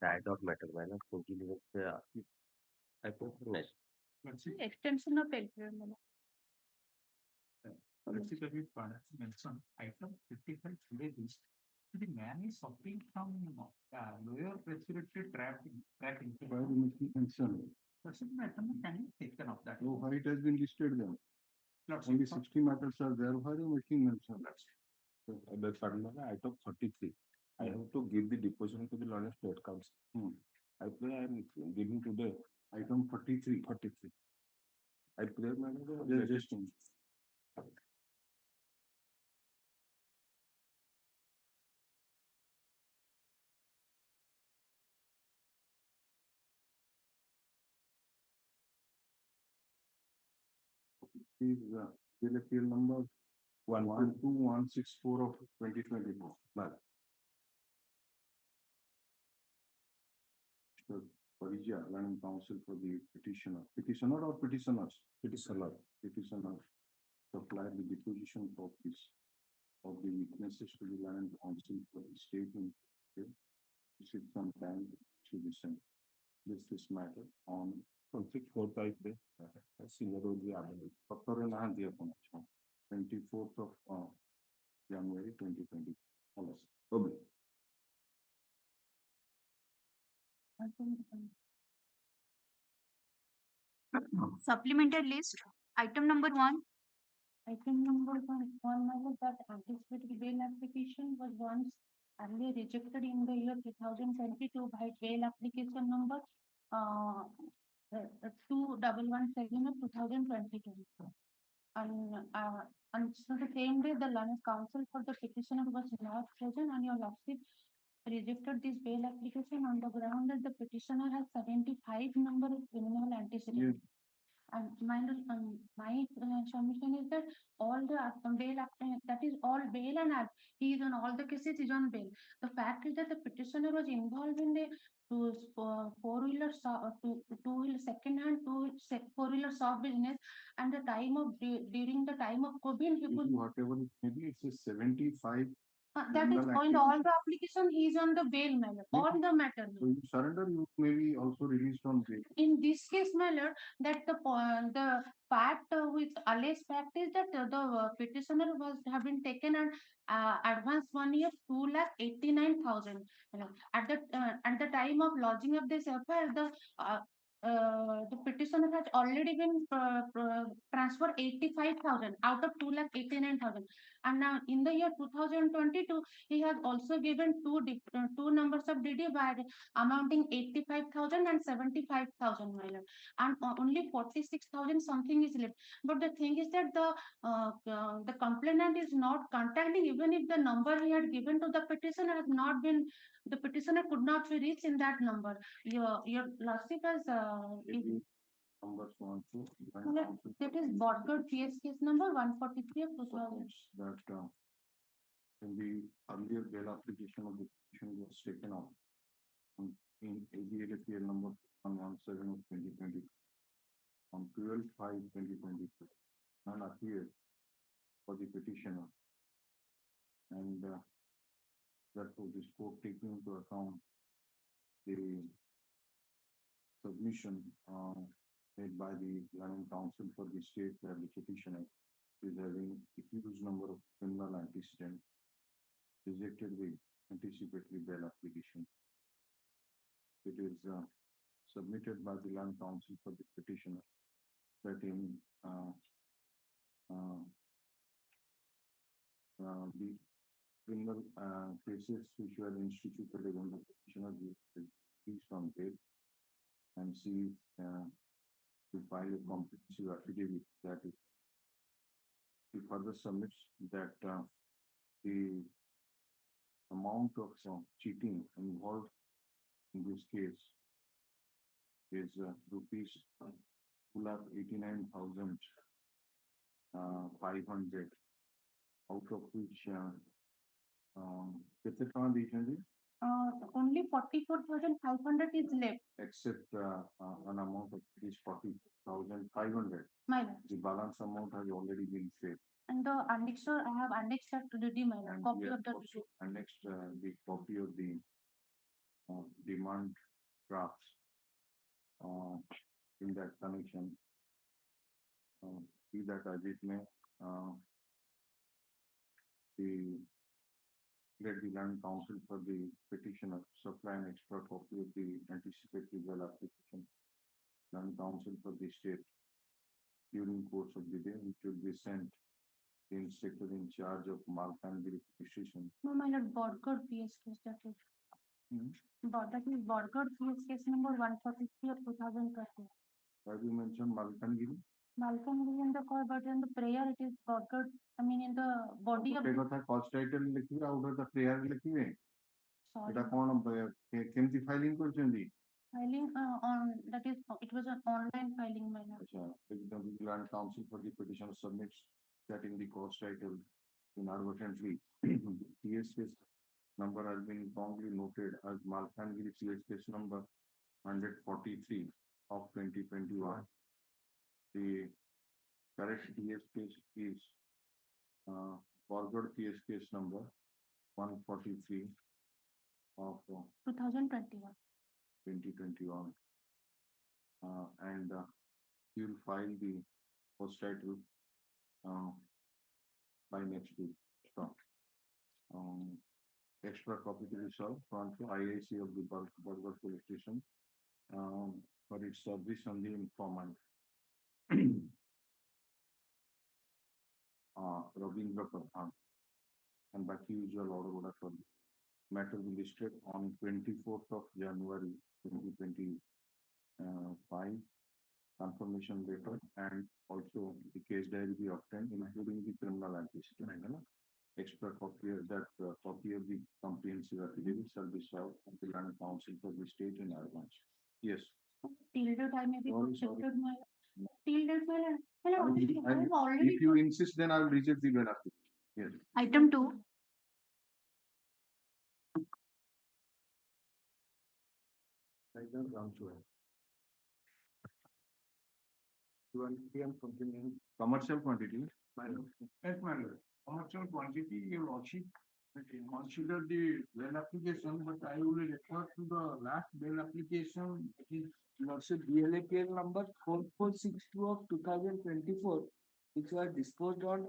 Diet of matter मैंने क्योंकि मुझे I think next. Let's see. Extension of exam. Let's see that we mention item 55 today is the man is suffering from lower respiratory tract infection. Why are you making mention? That's it, madam. Can you take care of that? Oh, why it has been listed then? Let's Only see. 60 matters are there. Why are you making mention? Let's see. The Karnataka item 33. I have to give the deposition to the London State Council. I am giving to the Item 43. 43. I play manager. Just please fill appeal number 12164 of 2024. Mr. Parija, Learning Council for the petitioner or petitioners? Petitioner. Petitioners supply the deposition copies of the witnesses to the Learning Council for the state in this is some time to be sent. This matter on Conflict 4 day. Senior road we are. 24th of January 2020. Supplemented list. Item number 1. Item number 1 was that anticipatory bail application was once earlier rejected in the year 2022 by bail application number 2117 of 2022. And so the same day, the Learned Council for the petitioner was not present, and your lordship rejected this bail application on the ground that the petitioner has 75 number of criminal antecedents. And my submission is that all the bail, that is all bail, and he is on all the cases is on bail. The fact is that the petitioner was involved in the four-wheeler, two-wheeler second-hand, four-wheeler shop business, and the time of during the time of COVID, he could. Whatever maybe it's 75. That is on all the application. He is on the bail matter. All the matter. So you surrender, you may be also released on bail. In this case, matter that the fact with alleged fact is that the petitioner was have been taken an advance 1 year 2,89,000. At the time of lodging of this FIR, the petitioner has already been transferred 85,000 out of 2,89,000, and now in the year 2022 he has also given two numbers of DD by amounting 85,000 and 75,000, and only 46,000 something is left. But the thing is that the complainant is not contacting, even if the number he had given to the petitioner has not been, the petitioner could not be reached in that number. Your lordship has Numbers 1, 2, that is Bodgard PS case number 143 of 2000. that in the earlier bail application of the petition was taken out in ABLAPL number 117 of 2020 on 12/5/2022 and appeared for the petitioner, and therefore this court taking into account the submission made by the Learning Council for the state where the petitioner is having a huge number of criminal antecedents, rejected the anticipatory bail application. It is submitted by the Learning Council for the petitioner that in the criminal cases which were instituted against the petitioner released on bail, and she to file a comprehensive affidavit that is, he further submits that the amount of cheating involved in this case is rupees 2,89,500, out of which only 44,500 is left. Except an amount of rupees 40,500. The balance amount has already been paid. And the annexed, I have annexed that to the copy of the receipt. Annexed the copy of the demand drafts in that connection. See that Ajit may the let the land counsel for the petitioner supply an extra copy of the anticipated legal application. Land counsel for the state during course of the day, which will be sent the inspector in charge of Malkangiri petition. No, my lord, Bodgod PS case that is. That is Bodgod PS case number 143 of 2020. Why do you mention Malkangiri? Malcolm in the call, but in the prayer it is Bodgod. I mean, in the body of. Cost title लिखिए out of the prayer लिखिए. Sorry. এটা কোন কেমতি filing করছেনজি? Filing on that is it was an online filing, my lord. The land counsel for the petitioner submits that in the cost title inadvertently PS case number has been wrongly noted as Malkangiri PS case number 143 of 2021. The correct PS case is forward PS case number 143 of 2021. 2021. And you will file the post title by next week. So, extra copy to be served from the IIC of the Bodgod police station for its service on the informant. Ravindra Pradhan and back usual order for matter will be listed on 24th of January 2025. Confirmation letter and also the case diary be obtained, including the criminal antecedent. Extra copy of that copy of the comprehensive affidavit shall be served on the land council for the state in advance. Yes. Till date I may be protected, my till date, my lord. If you insist, then I will reject the bail application. Yes. Item 2. Commercial quantity. Yes, my lord. Commercial quantity, your lordship consider the bail application, but I will refer to the last bail application. It is lordship BLAPL number 4462 of 2024, which was disposed on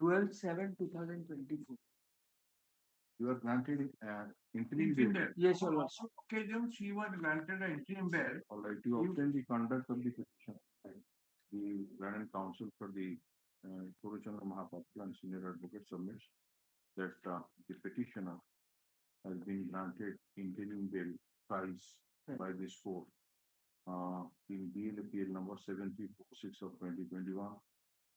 12/7/2024. You are granted interim bail. Yes, your lordship. Occasion she was granted an interim bail. All right, you obtain the conduct of the petition. The land counsel for the Procedural Mahapatra and senior advocate submits that the petitioner has been granted interim bail twice by this court in BLAPL number 7346 of 2021,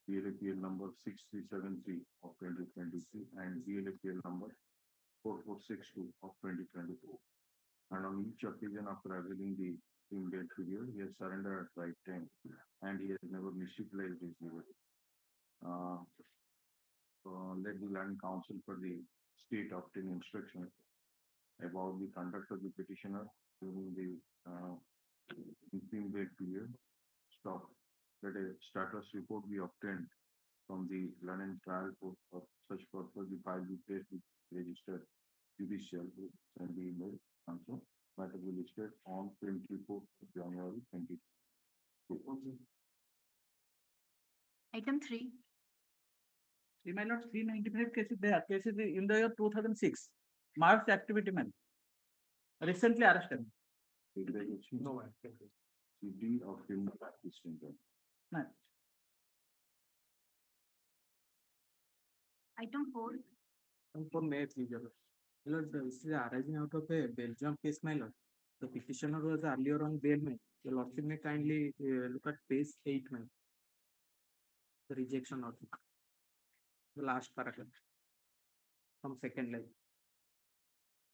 BLAPL number 6373 of 2023, and BLAPL number 4462 of 2024. And on each occasion after availing the interim bail period, he has surrendered at right time and he has never misapplied his liberty. Let the land counsel for the state obtain instruction about the conduct of the petitioner during the interim bail period. Stop. Let a status report be obtained from the land and trial court for such purpose. The file be placed with registered judicial and the email also matter will be listed on 24th of January 2020. Item 3. See, my lord, 395 cases there. Cases in the year 2006. March activity man. Recently arrested. No, CD of criminal practice center. No. Item 4. For May 3, my lord, this is arising out of a Belgium case, my lord. The petitioner was earlier on bail, my your lordship may kindly look at page 8, my the rejection of the last paragraph from second line.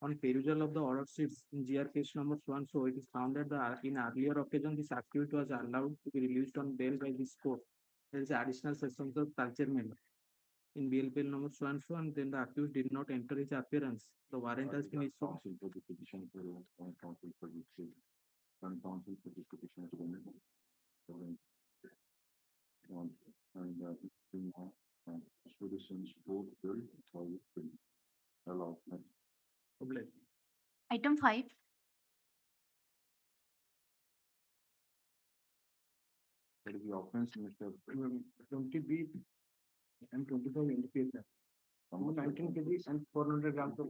On perusal of the order sheets in GR case number 1, so it is found that in earlier occasion this accused was allowed to be released on bail by this court. There is additional sessions of culture member in bail number 1, so and then the accused did not enter his appearance. The warrant has been issued. Counsel for the petition for counsel for the state. One counsel for the petition is and citizens both will allowed. Item 5. That is the offense, Mr. 20B and 25 NDPS. 19 kg and 400 grams of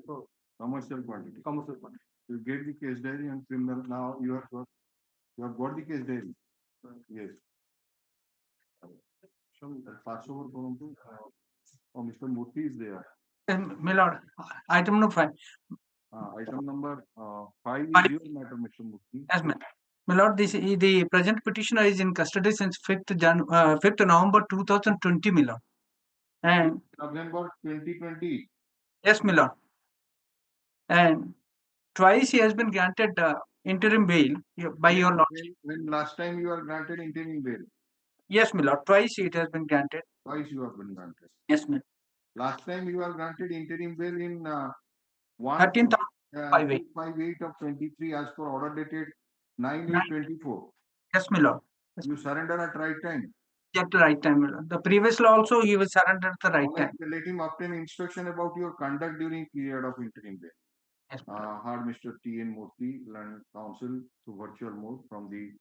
Commercial quantity. commercial quantity. You get the case diary and criminal. Now you have got the case diary. Yes. Pass over oh, Mr. Murthy is there. My lord, item number 5. Item number 5 is Five. your matter, Mr. Murthy. Yes, my lord, the present petitioner is in custody since 5th November 2020, my lord. And November 2020. yes, my lord. And twice he has been granted interim bail by your lordship. When last time you are granted interim bail? Yes, my lord. Twice it has been granted. Twice you have been granted. Yes, my lord. Last time you are granted interim bail in 13th of 58. 58 of 23 as per order dated 9/8/24. Yes, my lord. You surrender at right time. At the right time, my lord. The previous law also he was surrendered at the right time. Let him obtain instruction about your conduct during period of interim bail. Yes, Heard Mr. T.N. Murthy, learned counsel to virtual mode from the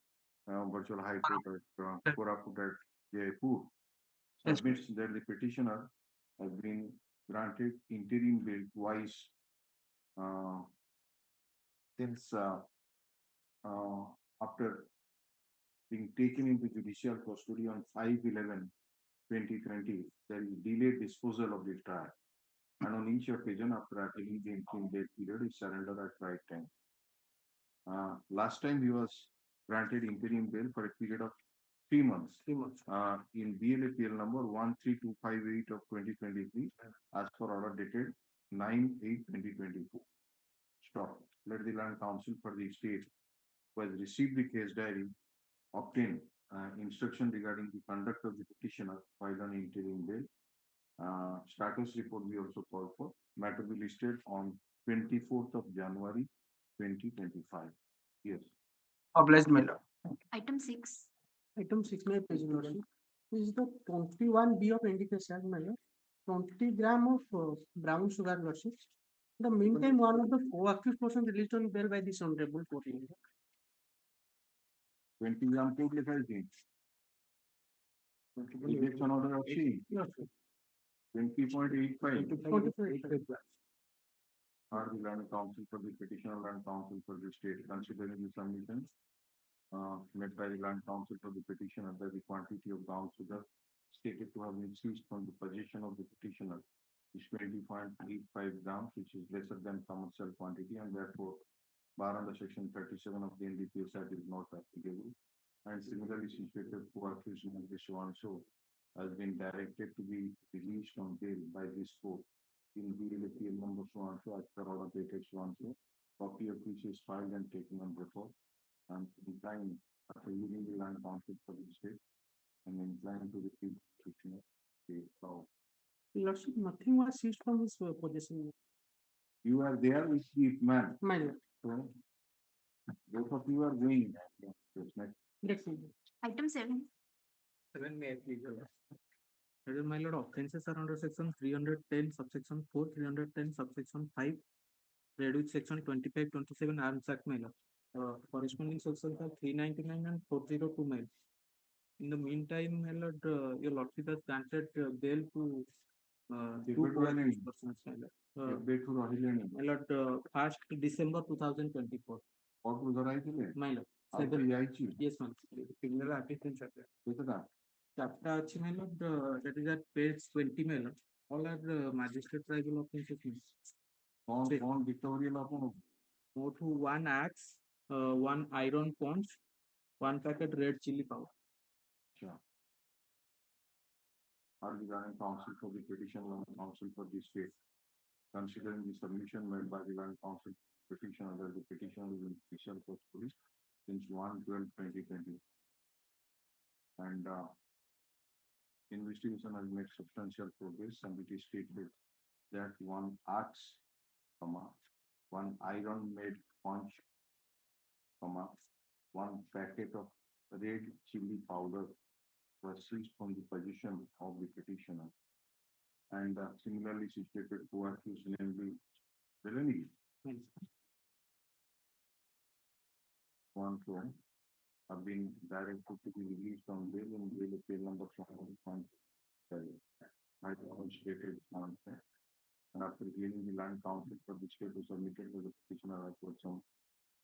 virtual High Court at Koraput at Jaipur. Submits that the petitioner has been granted interim bail twice since after being taken into judicial custody on 5/11/2020, there is delayed disposal of the trial. And on each occasion, after appealing the interim bail period, is surrendered at right time. Last time he was granted interim bail for a period of 3 months. 3 months. In BLAPL number 13258 of 2023, as per order dated 9/8/2024. Stop. Let the land counsel for the state who has received the case diary obtain instruction regarding the conduct of the petitioner filed on interim bail. Status report we also called for. Matter be listed on 24th of January 2025. Yes. Obliged, my lord. Item 6. Item 6 may please lordship. This is the 21B of indication, my lord. 20 gram of brown sugar lordship. The meantime, one of the co-accused person released on bail by this honorable court. 20 gram code लिखा है Rejection order of C 20.85. Are the land counsel for the petitioner, land counsel for the state, considering the submission made by the land counsel for the petitioner that the quantity of brown sugar stated to have been seized from the possession of the petitioner is 20.85 grams, which is lesser than commercial quantity, and therefore bar under section 37 of the NDPS Act is not applicable. And similarly situated co-accused Mr. So has been directed to be released on bail by this court in BLAPL number so as per order dated so, copy of which is filed and taken on record, and inclined after reading the land counsel for the state and inclined to receive petitioner. Lordship, nothing was seized from his possession. You are there with the man. My lord. So, both of you are going. Yes, next. Next, my lord. Item 7. 7 may please lordship. My lord, offences are under section 310, subsection 4, 310, subsection 5, read with section 25, 27 Arms Act, my lord. Corresponding sections are 399 and 402, my lord. In the meantime, my lord, your lordship has granted bail to two co-accused persons, my lord. My lord, 1st December 2024. What was the right name? My lord. Yes, ma'am. Criminal application chapter. Chapter ଅଛି my lord, that is at page 20, my lord. All are magistrate tribal offences. On dictatorial upon Go to 1 axe, 1 iron punch, 1 packet red chili powder. Sure. Are the land counsel for the petition, land counsel for the state, considering the submission made by the land counsel petition under the petition is in special custody since 1/12/2020, and investigation has made substantial progress, and it is stated that 1 axe, 1 iron made punch, 1 packet of red chili powder was seized from the possession of the petitioner, and similarly situated co-accused namely Delaney. One have been directed to be released on bail bill appeal number 1.5. I stated and after hearing the land council for the state to submit to the petitioner for some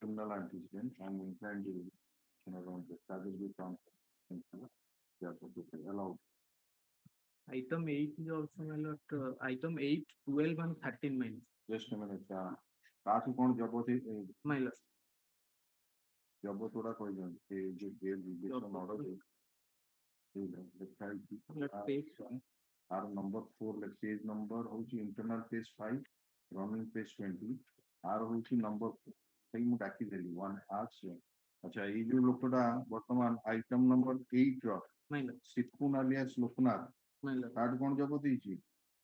criminal antecedent and inclined to around the establish the council. They are supposed to allow. Item 8 is also my lord. Item 8, 12 and 13 minutes. Just a minute. काफी कौन जब थे My lord. जब थोड़ा कोई जन जो jail rejection order है our number 4 like page number होची internal page 5 running page 20 are होची number सही मु डाकी देली 1 आर्ट्स अच्छा ये जो लोकटा वर्तमान आइटम नंबर 8 रो My lord. सितकुन alias Loknath My lord. Card कौन जब देची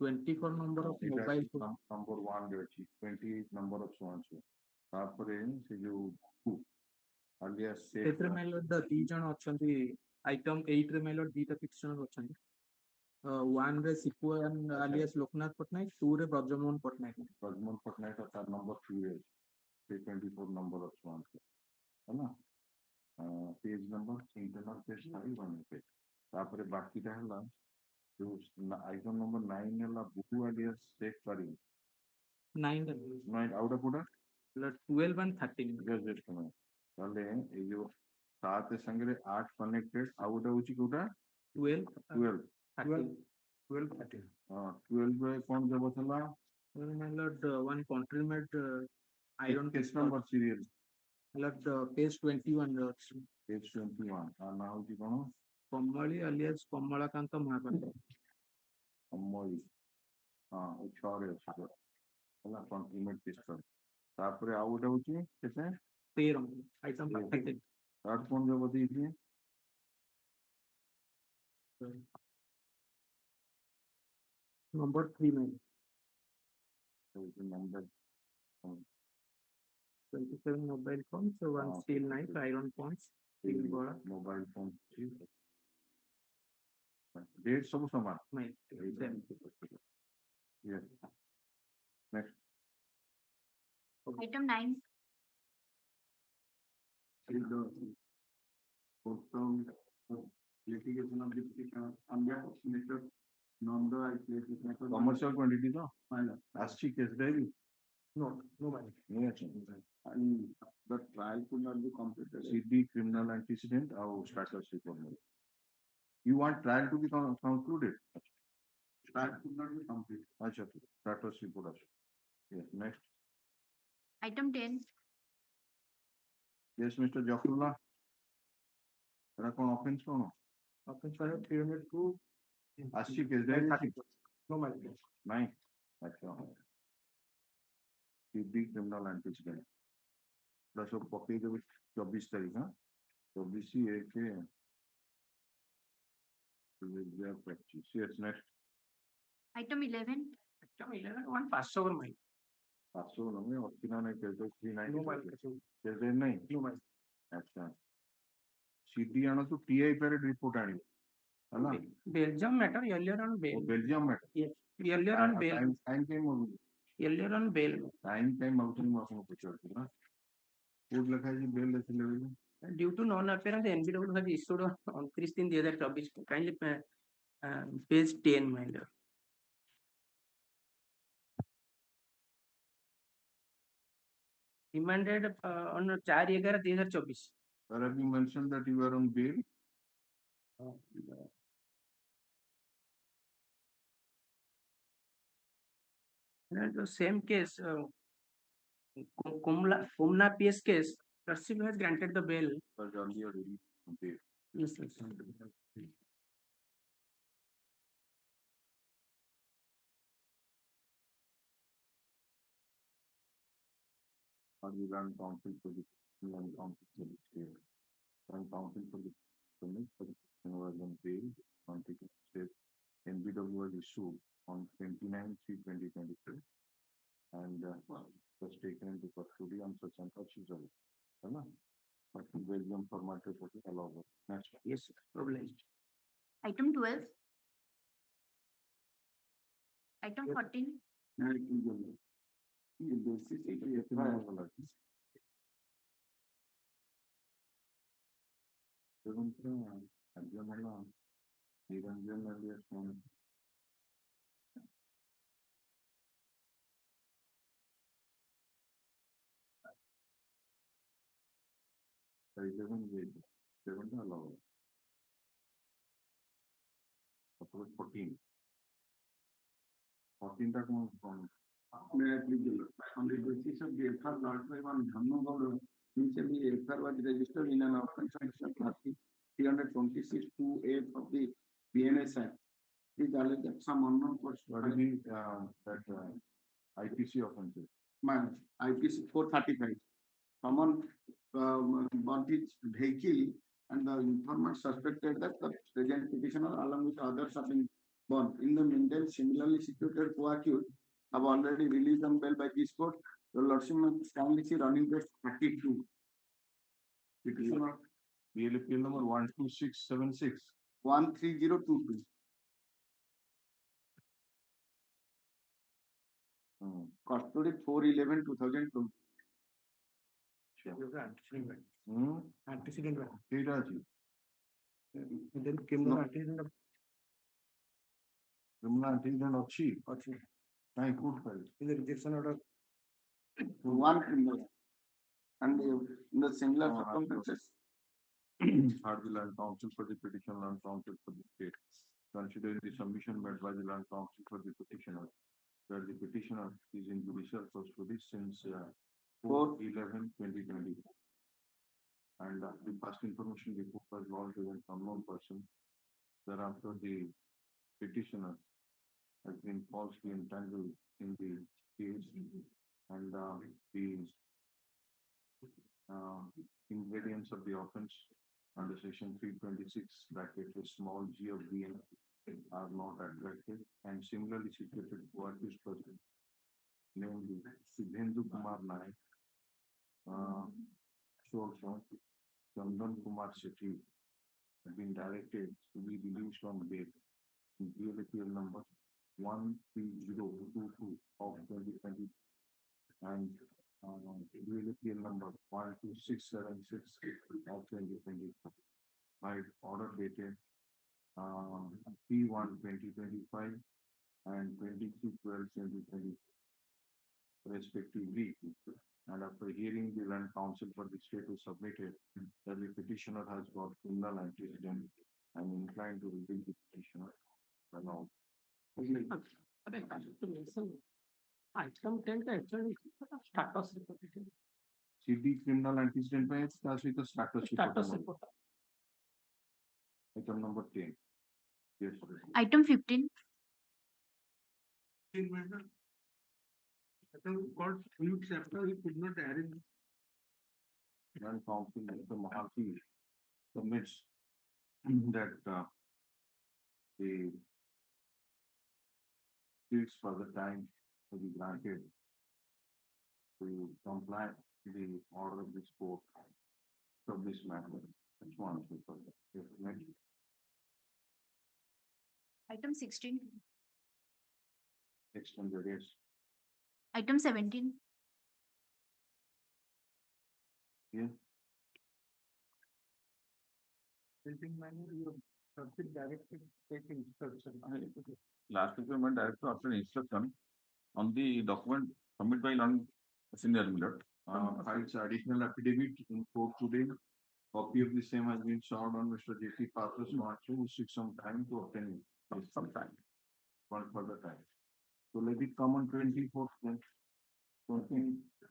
24 number of mobile phone. number 1 रे अछि 28 number of so and so तापरे से जो alias ସେଥିରେ my lord ଦି ଜଣ ଅଛନ୍ତି item 8 ରେ my lord ଦିଟା petitioner ଅଛନ୍ତି 1 ରେ ସିପୁ alias ଲୋକନାଥ ପଟ୍ଟନାୟକ 2 ରେ ବ୍ରଜମୋହନ ପଟ୍ଟନାୟକ Rajman Patnaik का number 2 है 324 number of so and so है ना page number internal page 5 one पे तापरे बाकी रहला जो आइटम नंबर 9 है ला बुकु alias चेक करी 9 आउट कोडा 12 and 13 जस्ट कम ताले ए जो 7 संगरे 8 कनेक्टेड आउट होची कोडा 12 12 13 12 रे कौन जब थला my lord one country made iron किस number serial my lord page 21 ରେ ଅଛି पेज 21 ना होची कोन କମଳି alias କମଳାକାନ୍ତ ମହାପାତ୍ର अमोई हां ओ छोरे ଅଛି ହେଲା କଣ୍ଟିନ୍ୟୁଟ୍ ପିସ୍ଟଲ ତାପରେ ଆଉ ଗୋଟେ ହଉଛି କେତେ 13 item 13 ତାର କଣ ଜବ ଦେଇଛି number 3 में ହଉଛି number 27 mobile phones, so one steel knife, iron phones, steel gola, mobile phone डेट सब समान my same. Yes next Item 9. litigation of the petition under Mr. Nondo I place it matter commercial quantity no aschi case diary No, nobody. yes and the trial could not be completed CD criminal antecedent or status report you want trial to be concluded trial could not be completed acha status report acha yes next Item 10. yes Mr. Jafrullah era kon offense kono Offense file 302. aschi case diary No, my नहीं अच्छा सीधी criminal antecedent plus वो पक्के के 24 तारीख हाँ 24 ही है के yes next Item 11. Item 11, one pass over my. पासो नमे ऑप्शन नहीं कहते 39 No, my कहते नहीं no, my. अच्छा सीधी आना तो टीआई पर रिपोर्ट आनी है ना Belgium matter, earlier on bail. Belgium में Yes, earlier on bail. Time time Earlier on bail. Time outing में आपको कुछ और ना कोड लिखा है जी बेल ऐसे level Due to non-appearance, NBW has issued on 30/3/2024. Kindly page 10, my lord. Remanded on 4/11/2024. Sir, have you mentioned that you are on bail? And the same case, Kumna PS case, Percival has granted the bail. Sir, earlier released on bail. Yes, yes. Or you run counsel for the run counsel for the state. Run counsel for the permit for the person was on bail on taking state. NBW was issued on 29/3/2023 and was taken into custody on such and such is all. है ना? But Belgium format report is allowed. Next. Yes, sir. Problem. Item 12. Item 14. ये basic एक ही है वाला Adjournment, Niranjan earlier from eleven with 7 suppose 14. 14 that one from May I please, on the basis of the FR lodged by one Hon'Ble, initially FR was registered in an offense section 326 2A of the BNS Act. Is alleged that some unknown person, what is the that IPC offenses? man, IPC 435. Someone bought his vehicle and the informant suspected that the present petitioner along with others have been burned. In the meantime, similarly situated co-accused have already released on bail by this court. The Lordship may kindly see running page 32. Petitioner BLPL number 12676. 13022. Custody 4/11/2002. Antecedent. ঠিক আছে Then criminal antecedent criminal antecedent ଅଛି ଅଛି. କାଇଁ court file In the rejection order, One criminal. And in the similar circumstances, heard the land council for the petition, land council for the state, considering the submission made by the land council for the petitioner, where the petitioner is in judicial custody since 4/11/2020. And the first information report was lodged with an unknown person. Thereafter, the petitioner has been falsely entangled in the case, and the ingredients of the offense under section 326 bracket a small g of BN are not attractive, and similarly situated co-accused person, namely Subhendu Kumar Naik, Chandan Kumar Sethi, have been directed to be released on bail in BLPL number 13022 of 2020 and BLPL number 12676 of 2020 by order dated P1/2025 and 23/12/2020 respectively. And after hearing the land council for the state is submitted that the petitioner has got criminal antecedent, I am inclined to release the petitioner along. item 10 का actually status report. CD criminal antecedent by status report. Status report. Item number 10. Yes, sir. Item 15. Got few chapter, we could not arrange. Land council, Mr. Maharti submits that the seeks for the time to be granted to comply with the order of this court of this matter. That's one of the next. Item 16. Extended, yes. Item 17. Yeah. Last document director after instruction on the document submitted by senior Miller. Files additional affidavit in court today. Copy of the same has been served on Mr. J.P. Patra's march who seeks some time to obtain some time. One further time. So let it come on 24th then. Something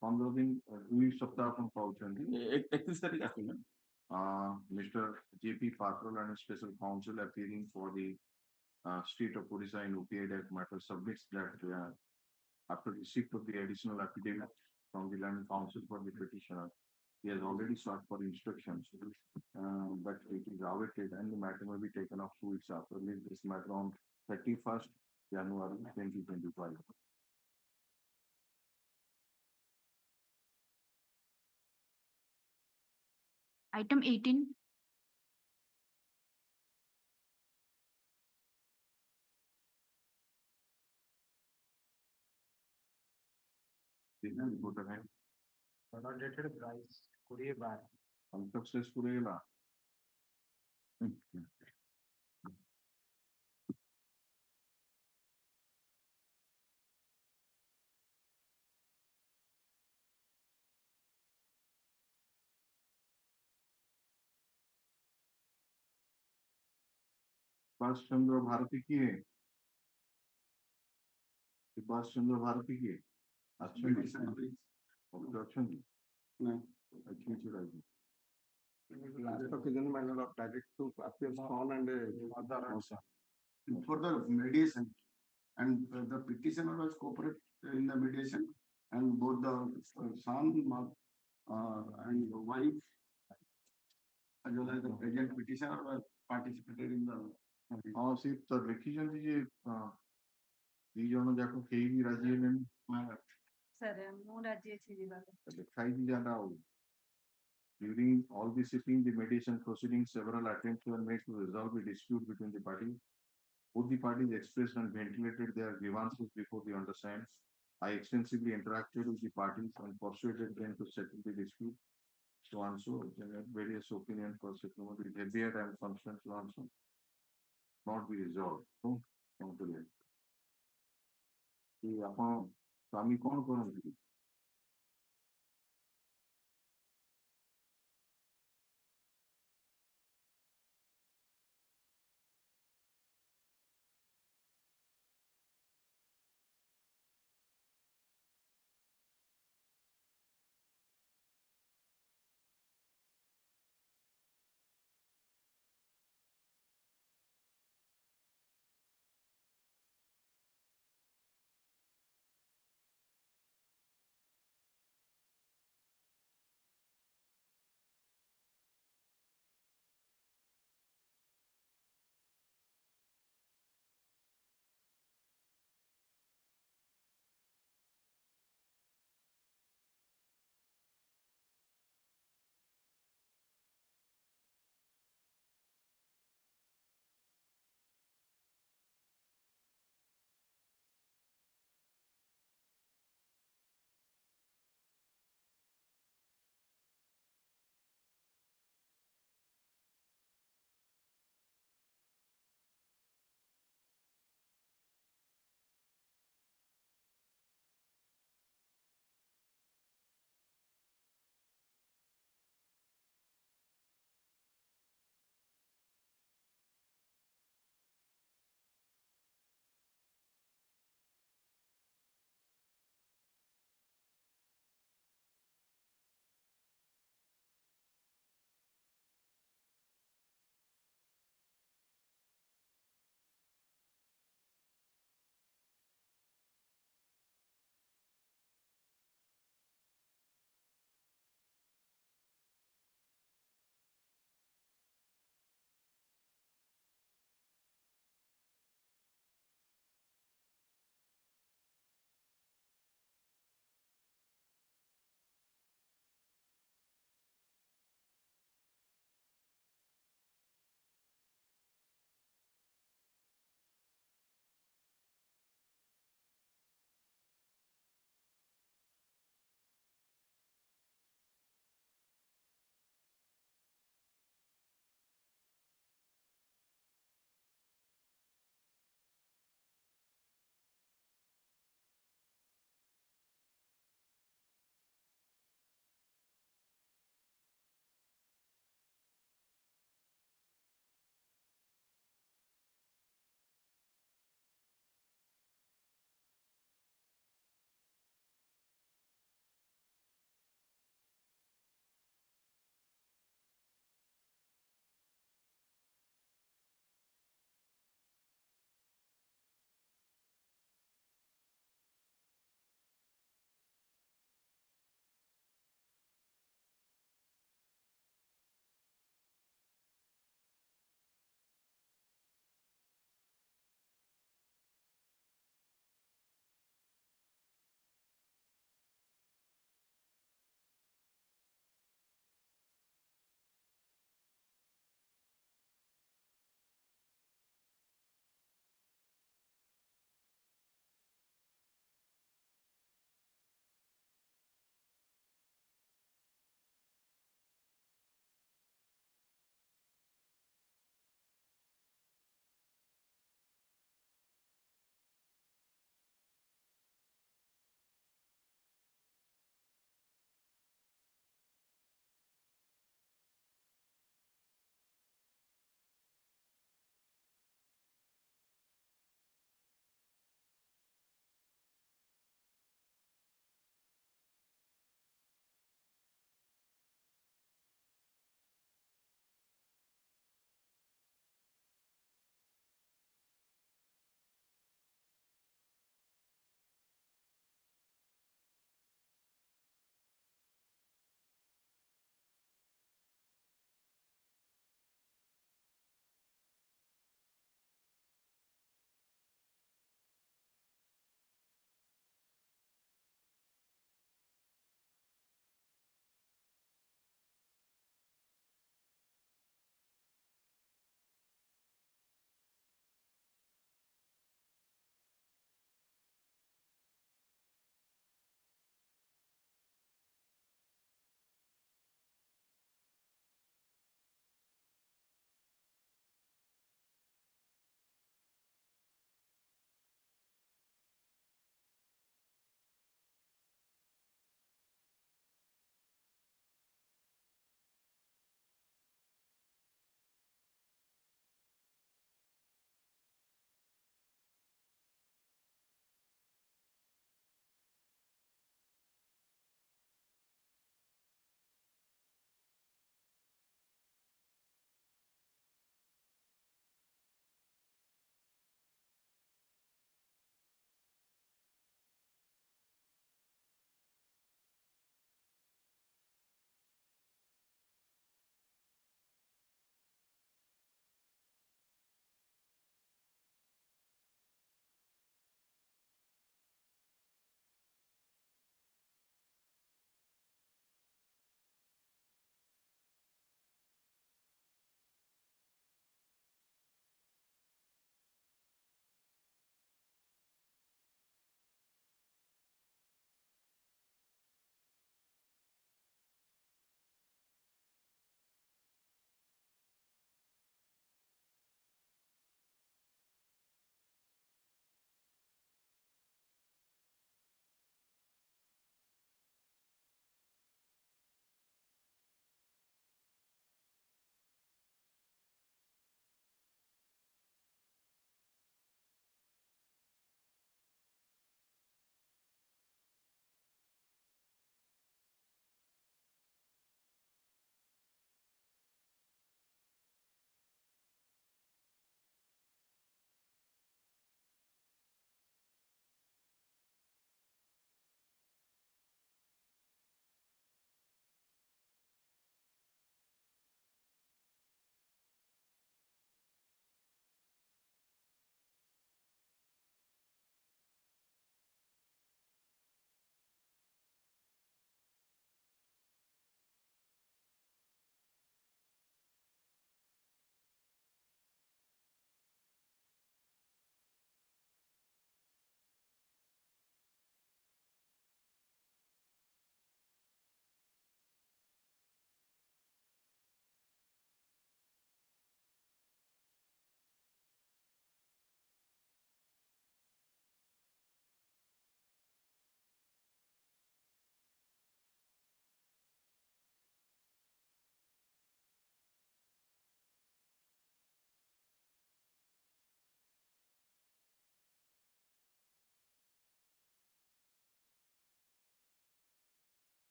15 दिन 2 सप्ताह अपन पहुंचेंगे 31 तारीख आती है. Mr. J.P. Patral and special counsel appearing for the state of Orissa in OPI Act matter submits that after receipt of the additional affidavit from the land council for the petitioner, he has already sought for instructions, but it is awaited and the matter may be taken up 2 weeks after. Leave this matter on 31st January 2025. Item 18. Reporter है Consolidated price 20 बार. हम successful है सुभाष चंद्र भारती की है सुभाष चंद्र भारती की अच्छा objection No. actually right Last occasion, my lord, direct to appear son and mother and son. For the mediation, and the petitioner was cooperate in the mediation, and both the son and the wife, as well as the present petitioner, were participated in the. हाँ सिर्फ तो लिखिଛନ୍ତି ଯେ ଦି ଜଣ ଯାକ କେହି ବି ରାଜି ହେଲେନି Sir, ମୁଁ ରାଜି ଅଛି ଯିବାକୁ। ଲେଖାଇଛି ଯାହା ଆଉ during all the sitting the mediation proceedings several attempts were made to resolve the dispute between the parties. Both the parties expressed and ventilated their grievances before the undersigned. I extensively interacted with the parties and persuaded them to settle the dispute. So and so, there are various opinions for settlement. With heavier I am concerned to answer not be resolved. So, come to that. कि ଆପଣ ସ୍ୱାମୀ କଣ କରନ୍ତି?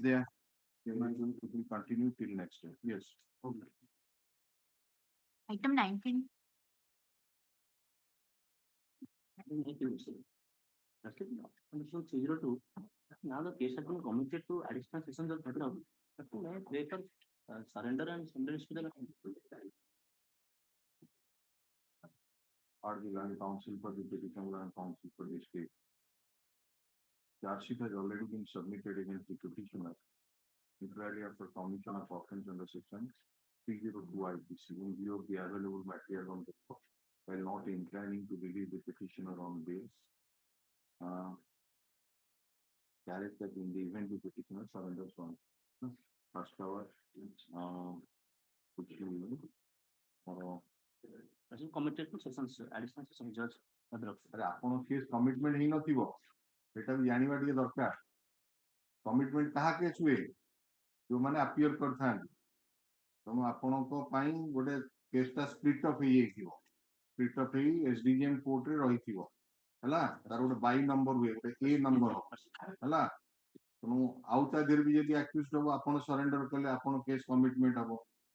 there. It will continue till next day. Yes. Okay. Item 19. That's it. And so 302. Now the case has been committed to additional sessions of federal. They can surrender and sentence to the Or the land council for the petition land council for this case. Charge sheet has already been submitted against the petitioner. Inquiry after commission of offense under section 302 IPC in view of the available material on the court, while not inclining to release the petitioner on bail. Direct that in the event the petitioner surrenders on first hour, which will committed to sessions, additional session judge. ଆପଣ case commitment ହେଇନଥିବ ସେଟା ବି ଜାଣିବା ଟିକେ ଦରକାର commitment କାହା case ହୁଏ ଯୋଉମାନେ appear କରିଥାନ୍ତି ତେଣୁ ଆପଣଙ୍କ ପାଇଁ ଗୋଟେ କେସଟା ସ୍ପ୍ଲିଟ୍ ଅଫ୍ ହେଇଯାଇଥିବ ସ୍ପ୍ଲିଟ୍ ଅଫ୍ ହେଇ ଏସଡିଜିଏମ୍ କୋର୍ଟରେ ରହିଥିବ ହେଲା ତାର ଗୋଟେ ବାଇ ନମ୍ବର ହୁଏ ଗୋଟେ ଏ ନମ୍ବର ହେଲା ତେଣୁ ଆଉ ତା ଦେହରେ ବି ଯଦି ଆକ୍ୟୁଜଡ ହବ ଆପଣ ସରେଣ୍ଡର କଲେ ଆପଣ କେସ୍ କମିଟମେଣ୍ଟ ହବ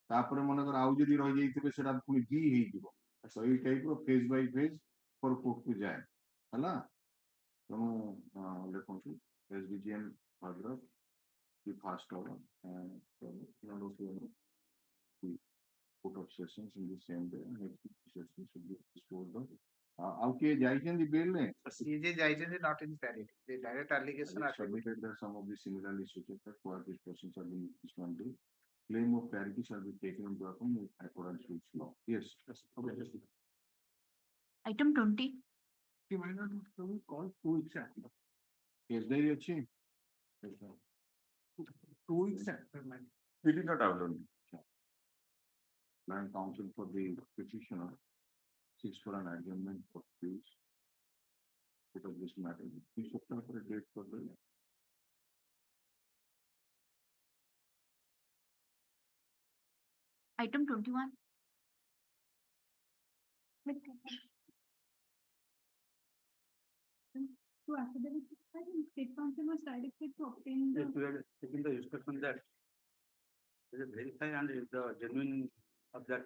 ତାପରେ ମନେକର ଆଉ ଯଦି ରହିଯାଇଥିବେ ସେଟା ପୁଣି ବି ହେଇଯିବ ତ ଏଇ ଟାଇପର ଫେଜ୍ ବାଇ ଫେଜ୍ କୋର୍ଟକୁ ଯାଏ ହେଲା ତେଣୁ ଦେଖନ୍ତୁ SDJM Bhadrak the first hour and the court of sessions in the same day and next session should be disposed of. How ke jaichendi bail ne? CJ jaichendi not in parity. The direct allegation are submitted that some of the similarly situated for these persons are being used on the claim of parity shall be taken into account in accordance with law. Yes. Okay. Item 20. Why not call 2 weeks after? Yes, there is a 2 weeks after. We did not have done. Land counsel for the petitioner seeks for an adjournment for fees because of this matter. Please apply for a date for the Item 21. To affidavit, state counsel was directed to obtain If we are taking the instruction that is it verify and is the genuine of that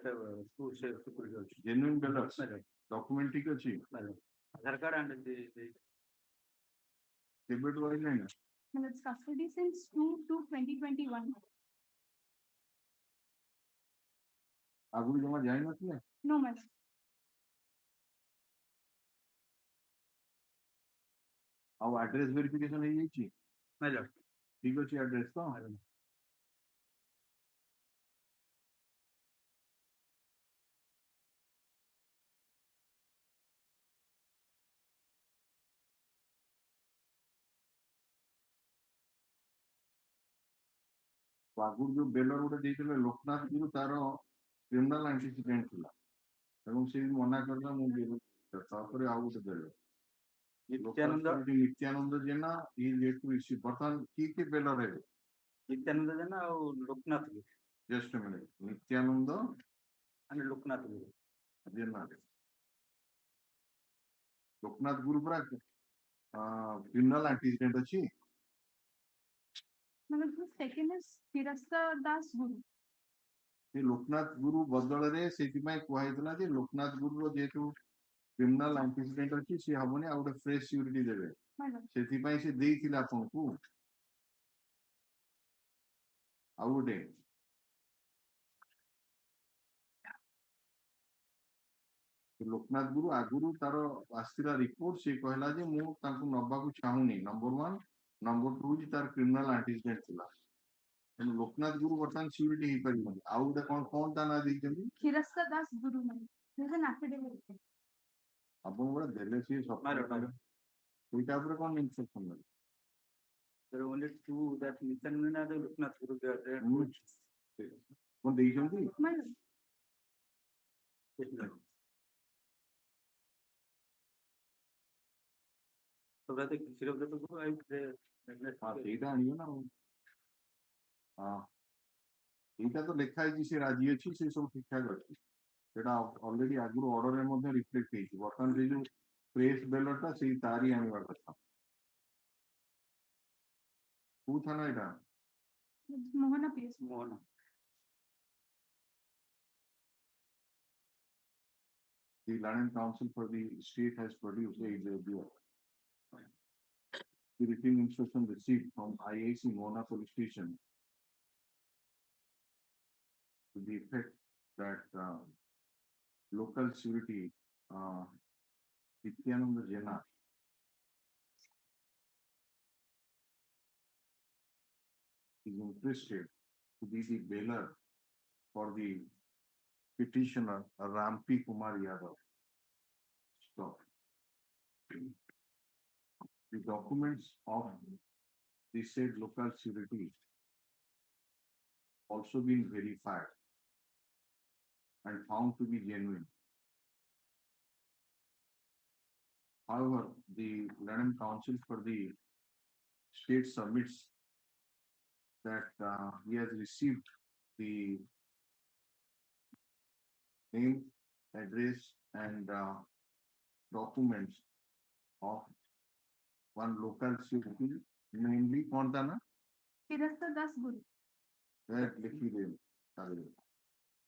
genuine balance document ठीक अच्छी Aadhaar card and the debit वाली नहीं and its custody since 2/2/2021. आगुरी जमा जाए ना तुझे No, madam. अब address verification है ये चीज Madam. ठीक अच्छी address तो आगुरी जो बेलर उड़े देखे ले लोकनाथ गुरु तारो criminal antecedent थिला एवं से मना करना मुझे तापर आगु से बेलर Nityanand Jena he yet to receive बर्तमान की बेलर है नित्यानंद जेना और Loknath just a minute Nityanand and Loknath जेना लोकनाथ गुरु पर criminal antecedent अच्छी Madam, the second is Hirasta Das Guru. ସେ ଲୋକନାଥ ଗୁରୁ ବଦଳରେ ସେଇଥିପାଇଁ କୁହାଯାଇଥିଲା ଯେ ଲୋକନାଥ ଗୁରୁର ଯେହେତୁ କ୍ରିମିନାଲ ଆଣ୍ଟିସିଡେଣ୍ଟ ଅଛି ସେ ହବନି ଆଉ ଗୋଟେ ଫ୍ରେଶ ସିକ୍ୟୁରିଟି ଦେବେ ସେଥିପାଇଁ ସେ ଦେଇଥିଲେ ଆପଣଙ୍କୁ ଆଉ ଗୋଟେ ଲୋକନାଥ ଗୁରୁ ଆଗରୁ ତାର ଆସିଥିଲା ରିପୋର୍ଟ ସେ କହିଲା ଯେ ମୁଁ ତାଙ୍କୁ ନବାକୁ ଚାହୁଁନି ନମ୍ବର 1 ନମ୍ବର 2 ହଉଛି ତାର କ୍ରିମିନାଲ ଆଣ୍ଟିସିଡେଣ୍ଟ ଥିଲା ତେଣୁ ଲୋକନାଥ ଗୁରୁ ବର୍ତ୍ତମାନ ସିକ୍ୟୁରିଟି ହେଇପାରିବନି ଆଉ ଗୋଟେ କଣ ତା ନାଁ ଦେଇଛନ୍ତି Hirasta Das Guru, madam. There's an affidavit. ଆପଣ ଗୋଟେ ଦେଲେ ସିଏ ସେଇଟା ଉପରେ କଣ ଇନଷ୍ଟ୍ରକ୍ସନ ଦେଲେ There are only two that Nityananda and Loknath Guru they are କଣ ଦେଇଛନ୍ତି Madam. So that the of the Guru I ସେଇଟା ଆଣିବେ ନା ହଁ ଏଇଟା ତ ଲେଖା ହେଇଛି ସେ ରାଜି ଅଛି ସେ ସବୁ ଠିକ ଠାକ ଅଛି ସେଟା ଅଲରେଡି ଆଗରୁ ଅର୍ଡରରେ ମଧ୍ୟ ରିଫ୍ଲେକ୍ଟ ହେଇଛି ବର୍ତ୍ତମାନ ସେଇ ଯୋଉ ପ୍ରେସ୍ ବେଲରଟା ସେଇ ତାରି ଆଣିବା କଥା କୋଉ ଥାନା ଏଇଟା Mohana please. Mohana. The Land and Council for the state has produced a review. The written instruction received from IAC Mona Police Station to the effect that local surety Nityananda Jena is interested to be the bailer for the petitioner Rampi Kumar Yadav. Stop. The documents of the said local surety also been verified and found to be genuine. However, the Land and Council for the state submits that he has received the name, address, and documents of one local surety, namely Montana, Tirasta Das Guru. that Likhi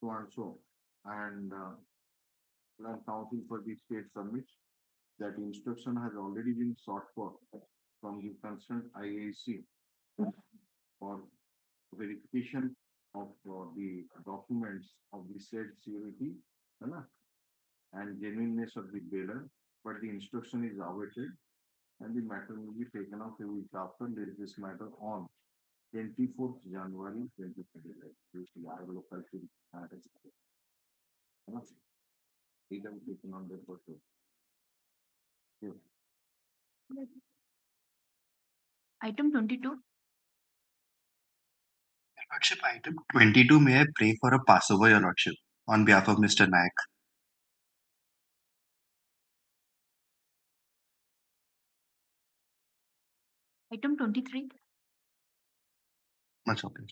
so and so. And Land Council for the state submits that instruction has already been sought for from the concerned IAC for verification of the documents of the said surety and genuineness of the bailer, but the instruction is awaited and the matter will be taken up a week after. There is this matter on 24th January 2025. This is our local surety matter. It has taken on the photo. Item 22. Lordship, item 22, may I pray for a Passover, Your Lordship, on behalf of Mr. Naik? Item 23. Much okay.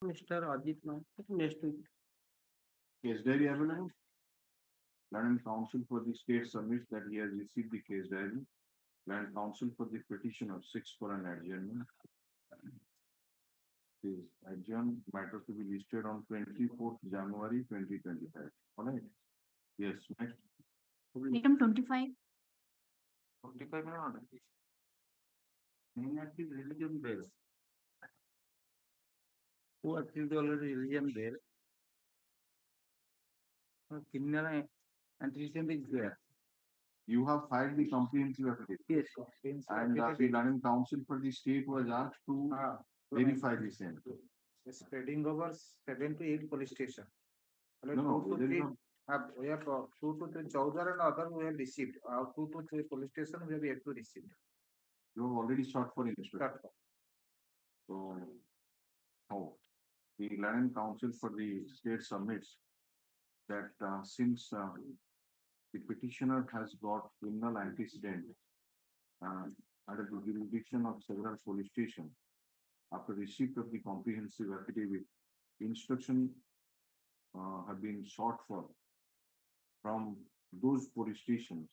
Mr. Ajit Naik, next week. Case diary available. Land Council for the state submits that he has received the case diary. Land Council for the petitioner seeks for an adjournment. Is adjourned matter to be listed on 24th January 2025. All right. Yes, next. Item 25. 25 minutes. Main active religion bail. Who achieved already religion bail? Criminal antecedent is there. You have filed the comprehensive affidavit. Yes. And the Learning Council for the state was asked to verify the same. Spreading over 7 to 8 police station. No, there is no. We have 2 to 3 Chowdhury and other we have received. 2 to 3 police station we have yet to receive. You have already sought for inspection. So, the Learning Council for the state submits that since the petitioner has got criminal antecedent under the jurisdiction of several police stations, after receipt of the comprehensive affidavit, instruction have been sought for from those police stations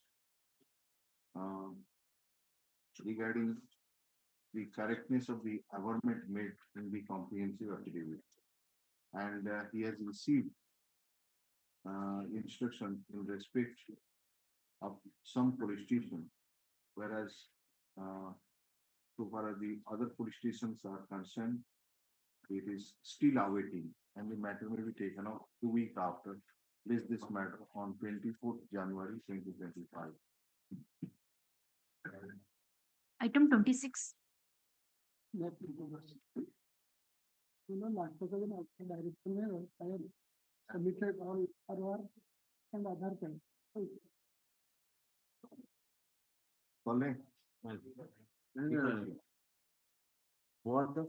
regarding the correctness of the averment made in the comprehensive affidavit. And he has received instruction in respect of some police station, whereas so far as the other police stations are concerned, it is still awaiting, and the matter will be taken up 2 weeks after. Place this matter on 24th January 2025. Item 26. Submitted all ROR and Aadhaar card. Both the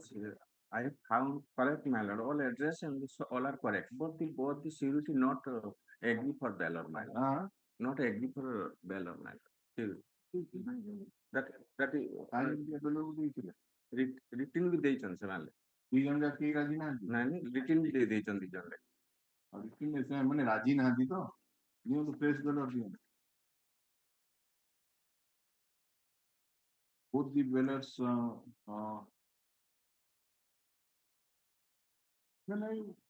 I have found correct malad. All address and all are correct. But both the surety not agree for bail or malad. Not agree for bail or malad. That is written with the chance malad. Nani written with the chance the chance. Written is मैंने राजी ना दी तो नहीं तो press कर दिया. Both the bailers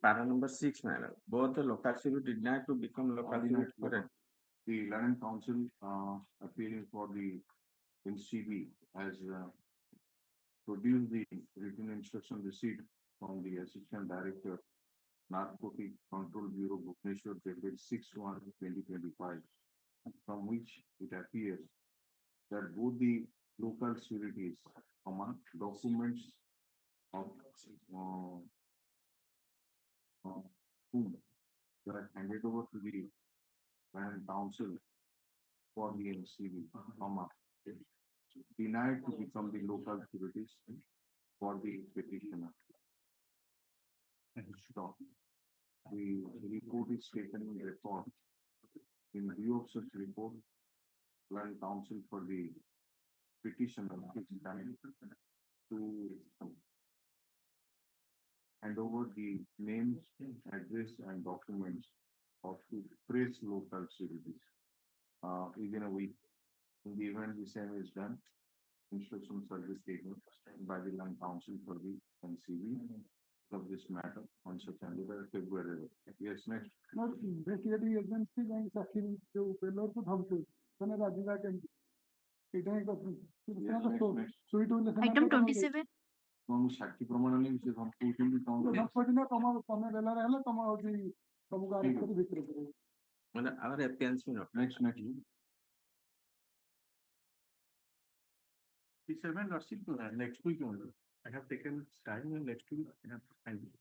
Para number 6 malad. Both the local surety did not to become local surety correct. The Learning Council appealing for the NCB has produced the written instruction receipt from the Assistant Director, Narcotic Control Bureau, Bhubaneswar, dated 6/1/2025, from which it appears that both the local sureties, documents of whom were handed over to the Learning Council for the NCB, denied to become the local sureties for the petitioner. Stop. The report is taken in record. In view of such report, Learning Council for the petitioner takes time to hand over the names, address, and documents of the press local sureties within a week. In the event the same is done, instructions will be taken by the Learning Council for the NCB of this matter on such and February. Yes, next. Not investigating agencies and searching to failure to hamsu. Sana Rajiva can. Item 27. Shakti Pramanani, which is on 220 Our appearance next. 27 next week only. I have taken time and next week I have to find it.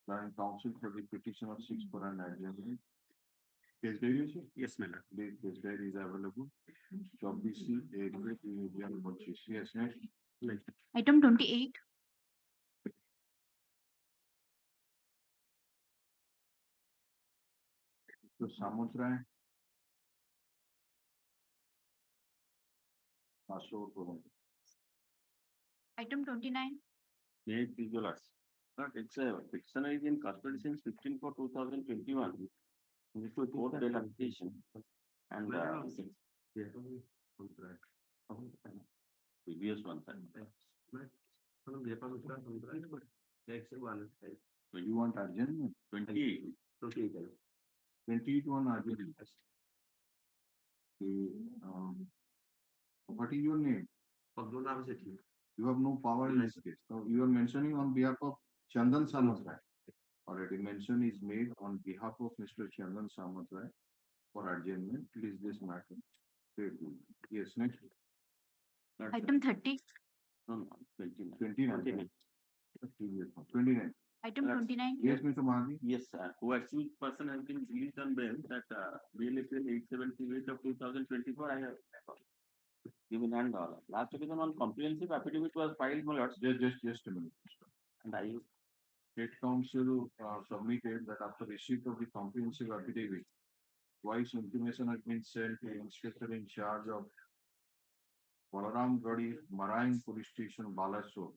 Learning Council for the petition of 6 for an adjournment. Case diary? Yes, madam. The case diary is available. Obviously, yes, next. Item 28. So, Samudra. Item 29. It's a petitioner is in custody since 15/4/2021. This was court bail application. And previous one. So you want urgent? 28. 28 one urgent. What is your name? You have no power in this case. So you are mentioning on behalf of Chandan Samatrai. Already mention is made on behalf of Mr. Chandan Samatrai for adjournment, please this matter. Yes, next. Item 30. No, no, 29. 29. 29. Item That's- 29. Yes, Mr. Mahdi. Yes, who accused person has been released on bail that bail April 878 of 2024. I have given and all. Last occasion on comprehensive affidavit was filed, my lords, Just a minute. and I State Council submitted that after receipt of the comprehensive affidavit, twice intimation has been sent to inspector in charge of CORAM Marine Police Station, Balasore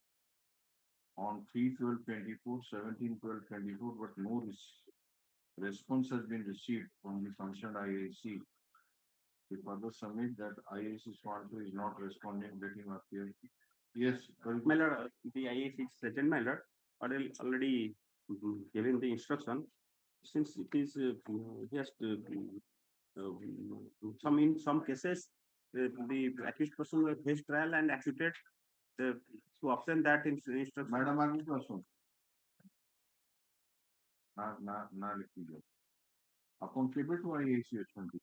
on 3/12/24, 17/12/24, but no response has been received from the concerned IAC. We further submit that IAC sponsor is not responding, let him appear. Yes, my lord, the IAC is present, my lord, already given the instruction. Since it is just in some cases, the accused person will face trial and acquitted. To obtain that instruction. Madam Arvind Vasun. Na लिखिए. Upon केबे to IAC ଅଛନ୍ତି?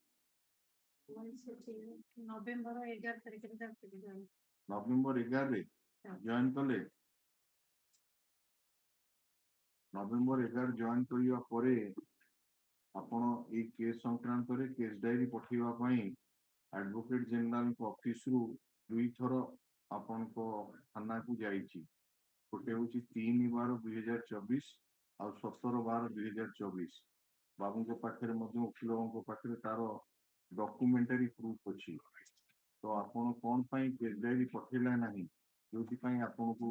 November 11 ତାରିଖରେ ଯାଇଥିଲି। November 11 join କଲେ. November 11 join କରିବା ପରେ ଆପଣ ଏଇ କେସ୍ ସଂକ୍ରାନ୍ତରେ କେସ୍ ଡାଏରୀ ପଠେଇବା ପାଇଁ ଆଡଭୋକେଟ ଜେନେରାଲଙ୍କ ଅଫିସରୁ 2 ଥର ଆପଣଙ୍କ ଥାନାକୁ ଯାଇଛି। ଗୋଟେ ହେଉଛି 3/12/2024 ଆଉ 17/12/2024। ବାବୁଙ୍କ ପାଖରେ ମଧ୍ୟ ଓକିଲଙ୍କ ପାଖରେ ତାର ଡକୁମେଣ୍ଟାରୀ ପ୍ରୁଫ୍ ଅଛି। ତ ଆପଣ କଣ ପାଇଁ କେସ୍ ଡାଏରୀ ପଠେଇଲା ନାହିଁ, ଯୋଉଥିପାଇଁ ଆପଣଙ୍କୁ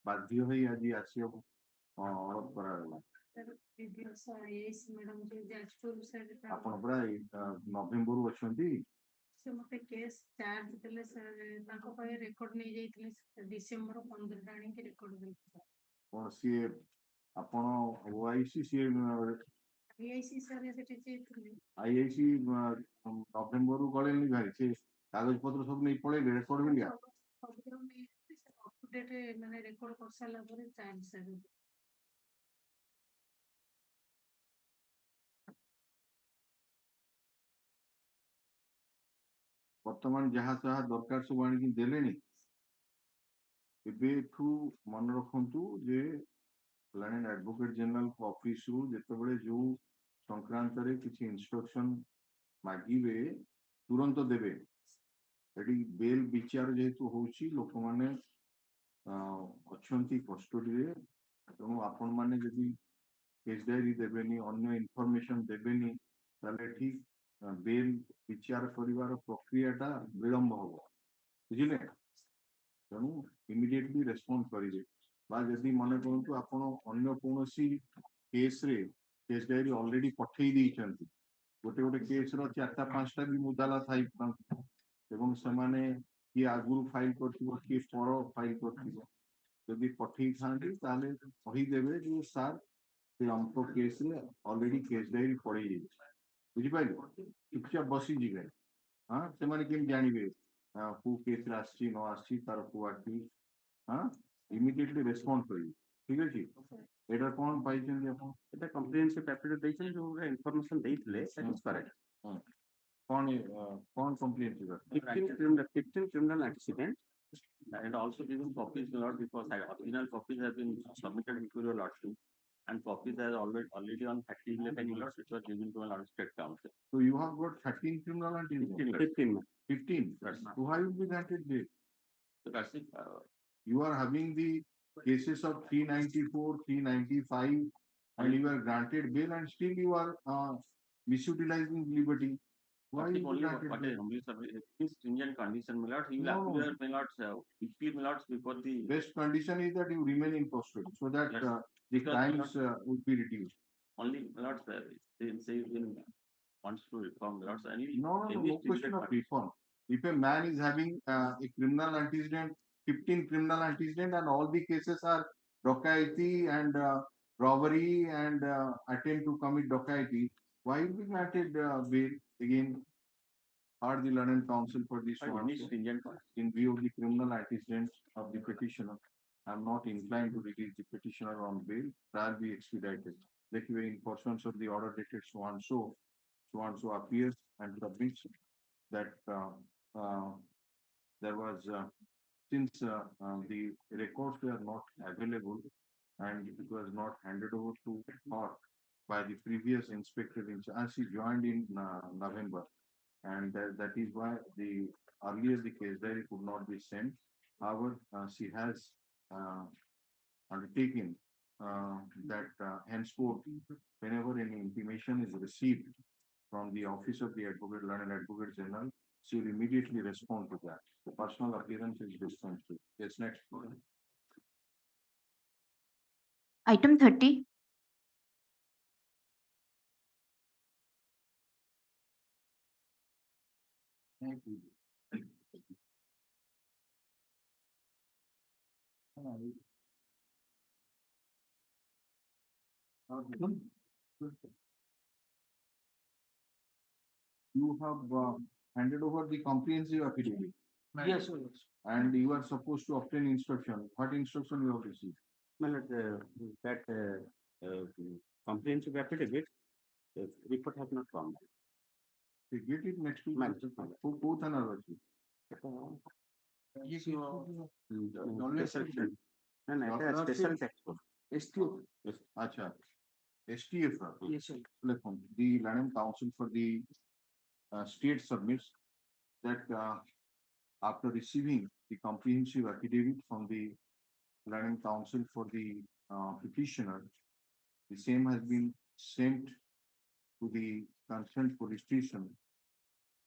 ବାଧ୍ୟ ହୋଇ ଆଜି ଆସିବାକୁ ଅନୁରୋଧ କରାଗଲା। ଆପଣ ପରା ନଭେମ୍ବରରୁ ଅଛନ୍ତି। ସେ ମତେ କେସ୍ ଚାର୍ଜ ଦେଲେ ତାଙ୍କ ପାଇଁ ରେକର୍ଡ ନେଇ ଯାଇଥିଲେ ଡିସେମ୍ବର 15 ଆଣିକି ରେକର୍ଡ ଦେଇଥିଲେ। କଣ ସିଏ ଆପଣ ଓଆଇସି ସିଏ ଆଇଆଇସି ସାର୍ ସେଠି ଯାଇଥିଲେ। ଆଇଆଇସି ନଭେମ୍ବରରୁ ଗଲେନି ଭାରି, ସେ କାଗଜ ପତ୍ର ସବୁ ନେଇ ପଳେଇଲେ ରେକର୍ଡ ମିଳିଆ। ସବୁର ନେଇ ଅପଡେଟ୍ ମାନେ ରେକର୍ଡ କରିସାରିଲା ପରେ ଚାର୍ଜ ସାର୍ ବର୍ତ୍ତମାନ ଯାହା ଯାହା ଦରକାର ସବୁ ଆଣିକି ଦେଲେଣି। ଏବେଠୁ ମନେ ରଖନ୍ତୁ ଯେ ଆଡଭୋକେଟ ଜେନେରାଲଙ୍କ ଅଫିସରୁ ଯେତେବେଳେ ଯୋଉ ସଂକ୍ରାନ୍ତରେ କିଛି ଇନଷ୍ଟ୍ରକ୍ସନ ମାଗିବେ ତୁରନ୍ତ ଦେବେ। ଏଠି ବେଲ୍ ବିଚାର ଯେହେତୁ ହଉଛି, ଲୋକମାନେ ଅଛନ୍ତି କଷ୍ଟଡିରେ, ତେଣୁ ଆପଣମାନେ ଯଦି କେସ୍ ଡାଏରୀ ଦେବେନି, ଅନ୍ୟ ଇନଫର୍ମେସନ ଦେବେନି, ତାହେଲେ ଏଠି ବେଲ୍ ବିଚାର କରିବାର ପ୍ରକ୍ରିୟାଟା ବିଳମ୍ବ ହବ, ବୁଝିଲେ? ତେଣୁ ଇମିଡିଏଟଲି ରେସ୍ପନ୍ସ କରିବେ। ବା ଯଦି ମନେ କରନ୍ତୁ ଆପଣ ଅନ୍ୟ କୌଣସି କେସ୍ରେ କେସ୍ ଡାଏରୀ ଅଲରେଡି ପଠେଇ ଦେଇଛନ୍ତି, ଗୋଟେ କେସ୍ର 4ଟା 5ଟା ବି ମୁଦାଲା ଥାଇପାରନ୍ତି ଏବଂ ସେମାନେ କିଏ ଆଗରୁ ଫାଇଲ୍ କରିଥିବ, କିଏ ପର ଫାଇଲ୍ କରିଥିବ। ଯଦି ପଠେଇଥାନ୍ତି ତାହେଲେ କହିଦେବେ ଯେ ସାର୍ ସେ ଅମକ କେସ୍ରେ ଅଲରେଡି କେସ୍ ଡାଏରୀ ପଳେଇ ଯାଇଛି, ବୁଝିପାରିଲେ? ଚୁପଚାପ ବସିଯିବେ। ହଁ, ସେମାନେ କେମିତି ଜାଣିବେ କୋଉ କେସ୍ରେ ଆସିଛି ନ ଆସିଛି, ତାର କୋଉ ଆକ୍ଟିଭ। ହଁ, ଇମିଡିଏଟଲି ରେସ୍ପନ୍ସ କରିବେ। ଠିକ ଅଛି, ଏଇଟା କଣ ପାଇଛନ୍ତି ଆପଣ? এটা comprehensive affidavit ଦେଇଥିଲେ, ଯୋଉ information ଦେଇଥିଲେ, that is correct. କଣ କମ୍ପ୍ଲେନ୍ ଥିବ? 15 criminal accident, and also given copies to Lord because original copies have been submitted to your lordship, and copies are already on 3011 Lords, which was given to a Lord State Council. So you have got 13 criminal and 15. That's So why will be granted bail? So that's it. You are having the cases of 394, 395, and you are granted bail, and still you are misutilizing liberty. Why Only you granted what bail? is only this stringent condition, my lord. He will No, no. appear, my lords, weekly, my lords, before the Best condition is that you remain in custody so that Yes. the Because crimes would be reduced. only, my lords, they say in wants to reform, my lords. No any question of stringent reform. If a man is having a criminal antecedent, 15 criminal antecedent, and all the cases are docaity and robbery and attempt to commit docaity, why will be granted bail? Again, heard the London Council for this one. any stringent In view of the criminal antecedents of the petitioner, I am not inclined to release the petitioner on bail. Trial be expedited. Like in pursuance of the order dated so and so, so and so appears and submits that there was since the records were not available and it was not handed over to her by the previous inspector as she joined in November, and that is why the earlier the case diary could not be sent. However, she has undertaken that henceforth, whenever any intimation is received from the office of the advocate, learned advocate general, she will immediately respond to that. The personal appearance is dispensed with. Yes, next. Item 30. Thank you. You have handed over the comprehensive affidavit. Yes, sir. And you are supposed to obtain instruction. What instruction you have received? Well, that comprehensive affidavit report has not come. You get it next week. Both are not Special textbook. STF. Acha. STF. Yes, sir. The Land Council for the state submits that after receiving the comprehensive affidavit from the Land Council for the petitioner, the same has been sent to the concerned police station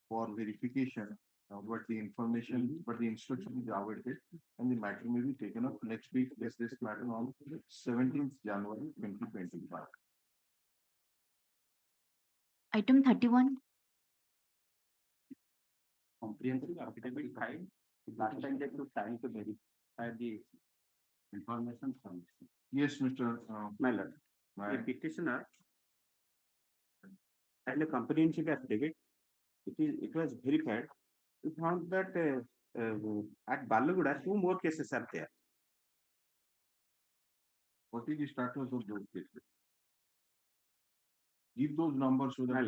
for verification, but the information, but the instruction is awaited, and the matter may be taken up next week. This matter on 17th January 2025. Item 31. Comprehensive affidavit filed. Last time they took time to verify the information from. Yes, Mr. Mallard. The petitioner had a comprehensive affidavit. It was verified. We found that at Balughuda, 2 more cases are there. What is the status of those cases? Give those numbers so that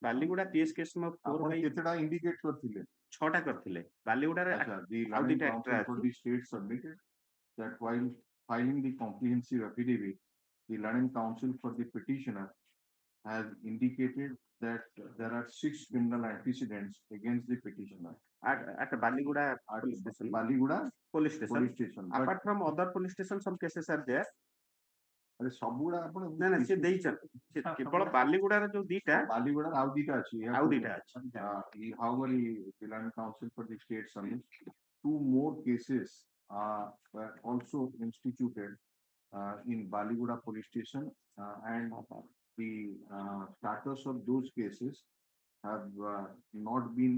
Baliguda PS case में 4 by କେତେଟା indicate କରିଥିଲେ? 6ଟା କରିଥିଲେ ବାଲିଗୁଡାରେ The Land Council for the state submitted that while filing the comprehensive affidavit, the Land Council for the petitioner has indicated that there are 6 criminal antecedents against the petitioner at Baliguda police station. Baliguda police station. But Apart from other police stations, some cases are there. ସବୁଗୁଡା ଆପଣ ନା ନା ସେ ଦେଇଛନ୍ତି କେବଳ ବାଲିଗୁଡାର ଯୋଉ ଦିଟା ବାଲିଗୁଡାର ଆଉ ଦିଟା ଅଛି however the Land Council for the state summits 2 more cases were also instituted in Baliguda police station and the status of those cases have not been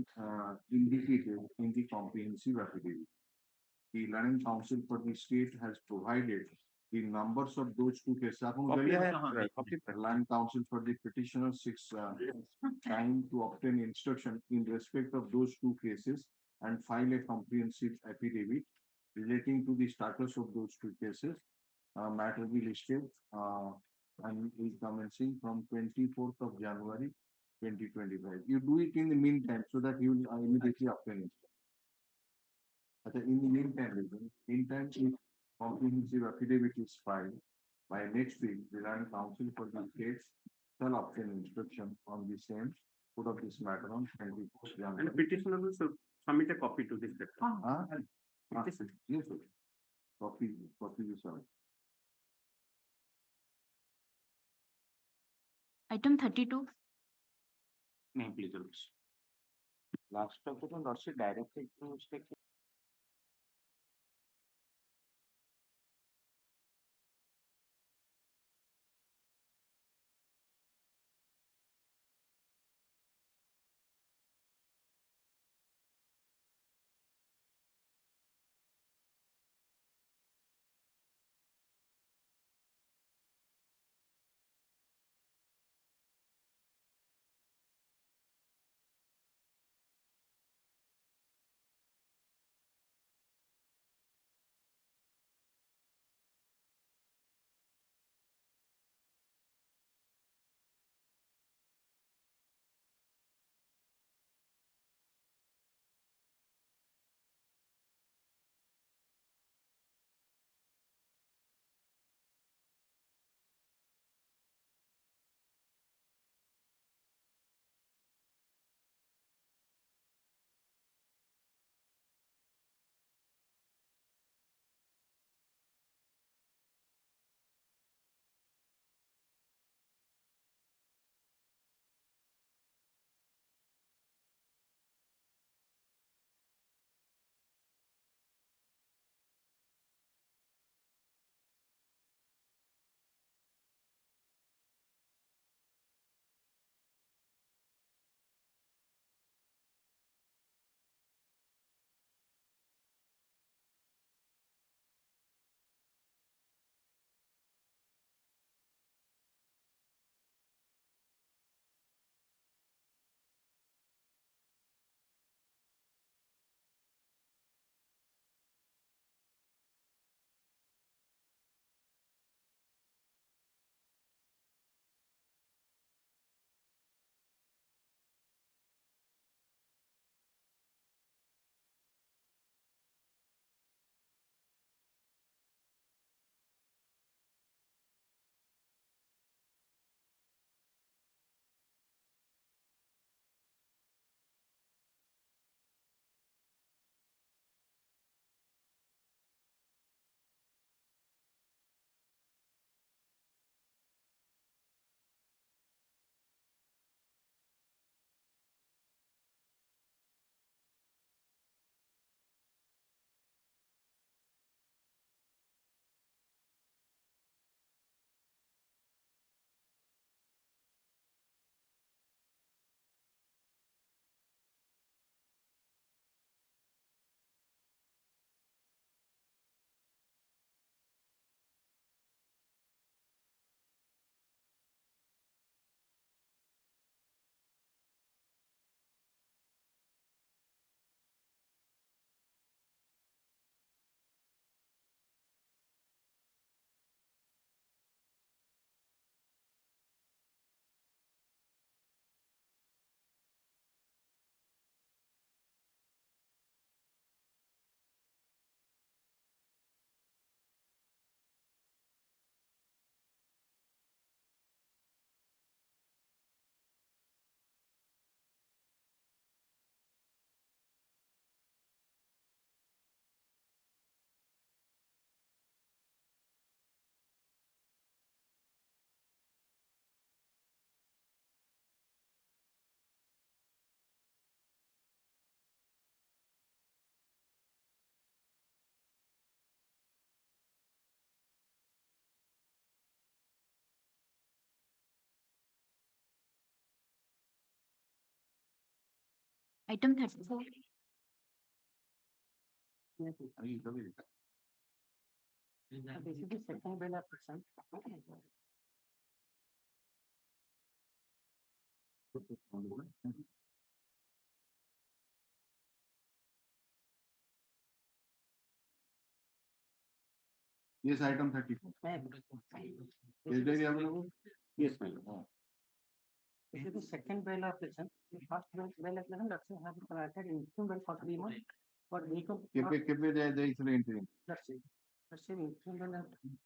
indicated in the comprehensive affidavit. The Land Council for the state has provided the numbers of those 2 cases. Land Council for the petitioner 6 time to obtain instruction in respect of those 2 cases and file a comprehensive affidavit relating to the status of those 2 cases. Matter be listed and is commencing from 24th of January 2025. You do it in the meantime so that you will immediately obtain it. In the meantime, if comprehensive affidavit is filed by next week, the Land Council for the states shall obtain instruction on the same, put up this matter on 24th January. And petitioner will submit a copy to this letter. Yes, sir. Copy this out. Item 32. Name, please. Last of the directed to Item 34. This is the second bail application. Yes, item 34. Is there available? Yes, my lord. This is the second bail application. The first bail application that's have granted interim bail for 3 months for vehicle. କେବେ ଯାଇଥିଲେ interim? That's it. That's it. Interim bail application.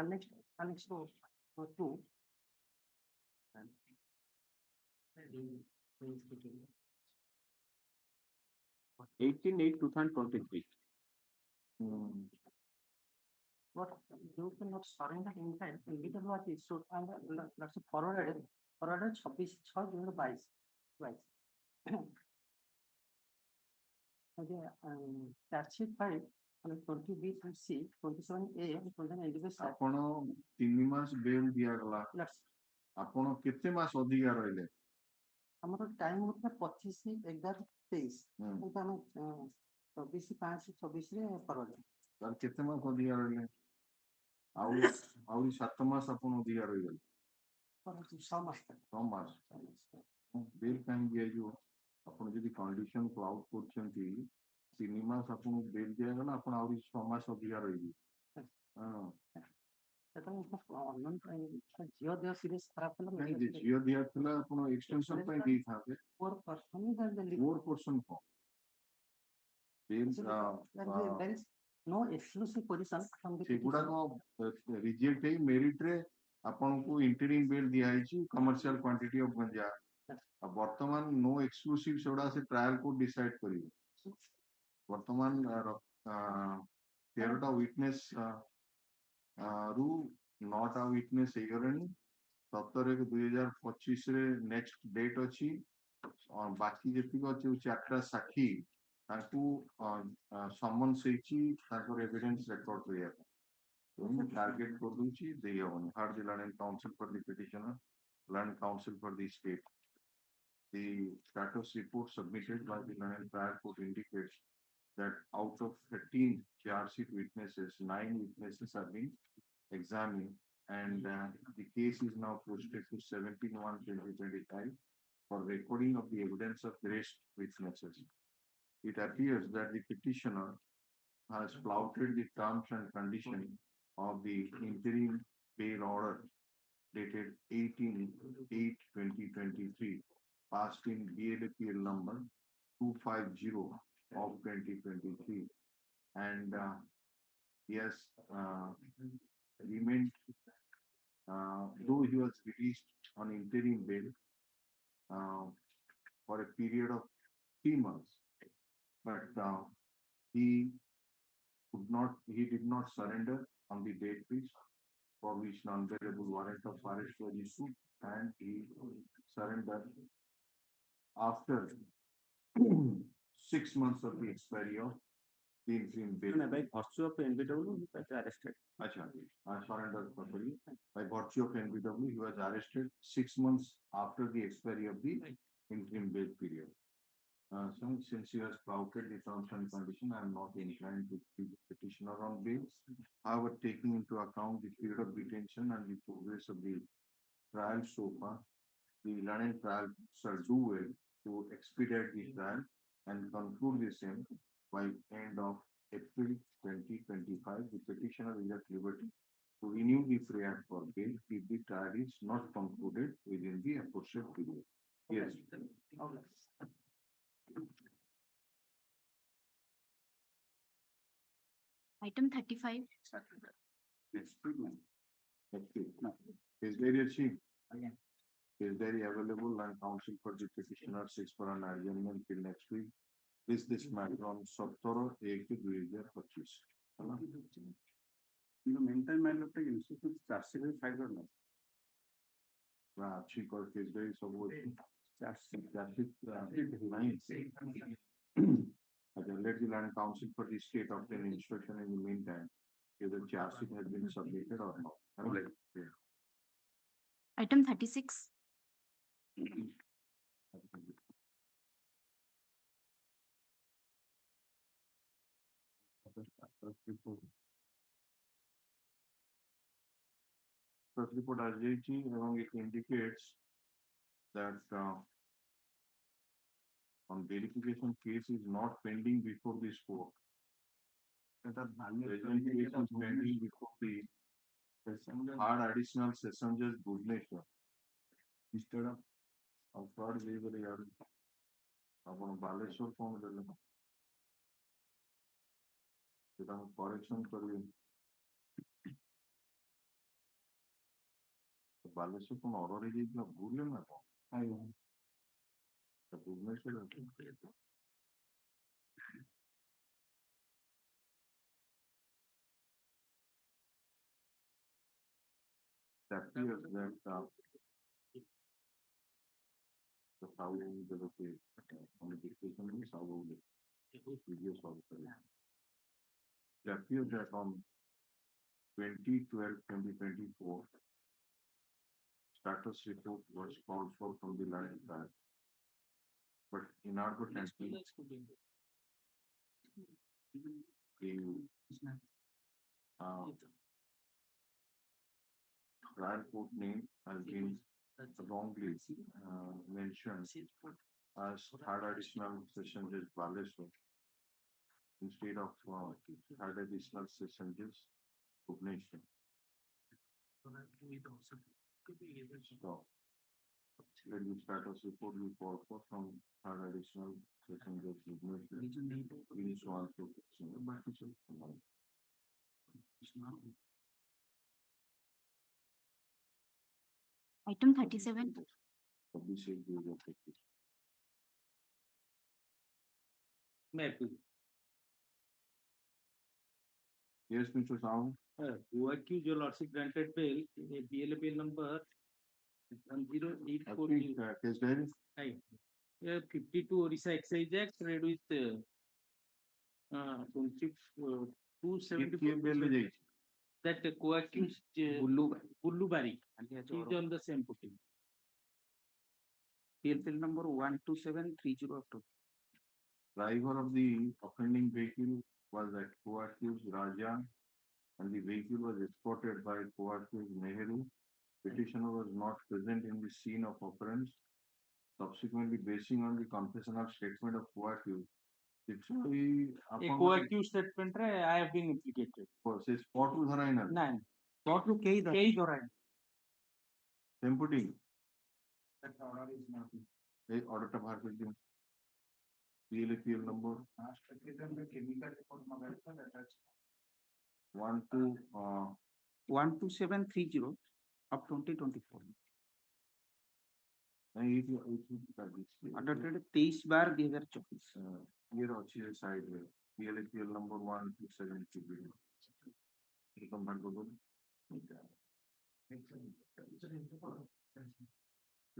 Annex to 2. 18/8/2023. What you cannot surrender intent individual was issued and that's forwarded 26/6/2022. Okay, charge sheet file on 20B and C 27A and 29 ଆପଣ 3 ମାସ bail ଦିଆଗଲା ଆପଣ କେତେ ମାସ ଅଧିକା ରହିଲେ? ଆମର time ହଉଥିଲା 25/11/23 କିନ୍ତୁ ଆମେ 24/5/24 ରେ ଫରୱାର୍ଡ ତାର କେତେ ମାସ ଅଧିକା ରହିଲେ? ଆହୁରି 7 ମାସ ଆପଣ ଅଧିକା ରହିଗଲେ 6 ମାସ 6 ମାସ ବେଲ୍ କାହିଁ ଦିଆଯିବ? ଆପଣ ଯଦି କଣ୍ଡିସନ କୁ ଆଉଟ୍ କରୁଛନ୍ତି 3 ମାସ ଆପଣଙ୍କୁ ବେଲ୍ ଦିଆଗଲା ଆପଣ ଆହୁରି 6 ମାସ ଅଧିକା ରହିବେ। ଝିଅ ଦେହ ସିରିୟସ୍ ଖରାପ ହେଲା ଝିଅ ଦିଆ ଥିଲା ଆପଣ ଏକ୍ସଟେନସନ ପାଇଁ ଦେଇଥାନ୍ତେ। 4% କଣ? no exclusive position from the ସେଗୁଡାକ ରିଜେକ୍ଟ ହେଇ ମେରିଟ ରେ ଆପଣଙ୍କୁ ଇଣ୍ଟରିମ ବେଲ୍ ଦିଆହେଇଛି କମର୍ସିଆଲ କ୍ୱାଣ୍ଟିଟି ଅଫ ଗଞ୍ଜା। ବର୍ତ୍ତମାନ नो एक्सक्लूसिव सेगुड़ा से ट्रायल को डिसाइड करिए। वर्तमान 13टा विटनेस रु 9टा विटनेस ହେଇଗଲେଣି 17/1/2025 रे नेक्स्ट डेट अछि और बाकी जेतिक अछि 4टा साक्षी ताकू समन्स ହେଇଛି ताकर एविडेंस रेकॉर्ड करिया तो मैं टारगेट कर दूची देयवन heard the learned counsel for the petitioner learned counsel for the state. The status report submitted by the Land Trial Court indicates that out of 13 charge sheet witnesses, 9 witnesses are being examined, and the case is now posted to 17/1/2025 for recording of the evidence of the rest witnesses. It appears that the petitioner has flouted the terms and conditions of the interim bail order dated 18/8/2023. Passed in BLAPL number 250 of 2023, and he has remained, though he was released on interim bail for a period of 3 months, but he did not surrender on the date fixed for which non-bailable warrant of arrest was issued, and he surrendered after 6 months of the expiry of the interim bail. By virtue of NBW, he was arrested. Acha, I surrendered properly. By virtue of NBW, he was arrested 6 months after the expiry of the interim bail period. So since he has flouted the terms and conditions, I am not inclined to keep the petitioner on bail. However, taking into account the period of detention and the progress of the trial so far, the learning trial shall do well to expedite the trial and conclude the same by end of April 2025. The petitioner is at liberty to renew the prayer for bail if the trial is not concluded within the aforesaid period. Yes. Item 35. Next week. Is there a chief? Is there available and counsel for the petitioner 6 for an adjournment till next week? This matter on 17/1/2025. In the meantime, my lord, institute charge sheet is filed or not? Chief or case there is about charge sheet let the land counsel for the state obtain instruction in the meantime if the charge sheet has been submitted or not. Item 36. First report ଆସିଯାଇଛି ଏବଂ it indicates that on verification case is not pending before this court. Present case is pending before the third additional session judge Bhubaneswar. Instead of third legal yard, ଆପଣ ବାଲେଶ୍ୱର କଣ ଦେଲେ ସେଟା ମୁଁ correction କରିବି ବାଲେଶ୍ୱର କଣ order ହେଇଯାଇଥିଲା ଭୁଲ ନା କଣ Bhubaneswar that appears that the Sahoo the on the discussion is Sahoo previous also. It appears that on 2012-2024 status report was called for from the land side, but inadvertently the prior court name has been wrongly mentioned as third additional session judge Baleshwar instead of third additional session judge Bhubaneswar. So, let the status report be called for from third additional session judge Bhubaneswar. We need to answer Item 37. Yes, Mr. Sahoo. Who accused your lordship granted bail, BLA bail number 10840. Case diary. 52 Orissa Excise Act read with 274. That co-accused Bullu Bari is on the same footing. PLPL number 12730. Driver of the offending vehicle was at co-accused Raja and the vehicle was escorted by co-accused Nehru. Petitioner was not present in the scene of occurrence. Subsequently, basing on the confessional statement of co-accused, A co-accused statement I have been implicated. ସେ spot ରୁ ଧରା ହେଇନା Nine. Spot ରୁ କେହି ଧରା ହେଇନି. same footing এই অর্ডারটা বাহার করে দিন PLPL number 12730 of 2024. Order 23/2024. ये अच्छी है साइड में PLPL number 1273 ये कंबाइन कर दो ये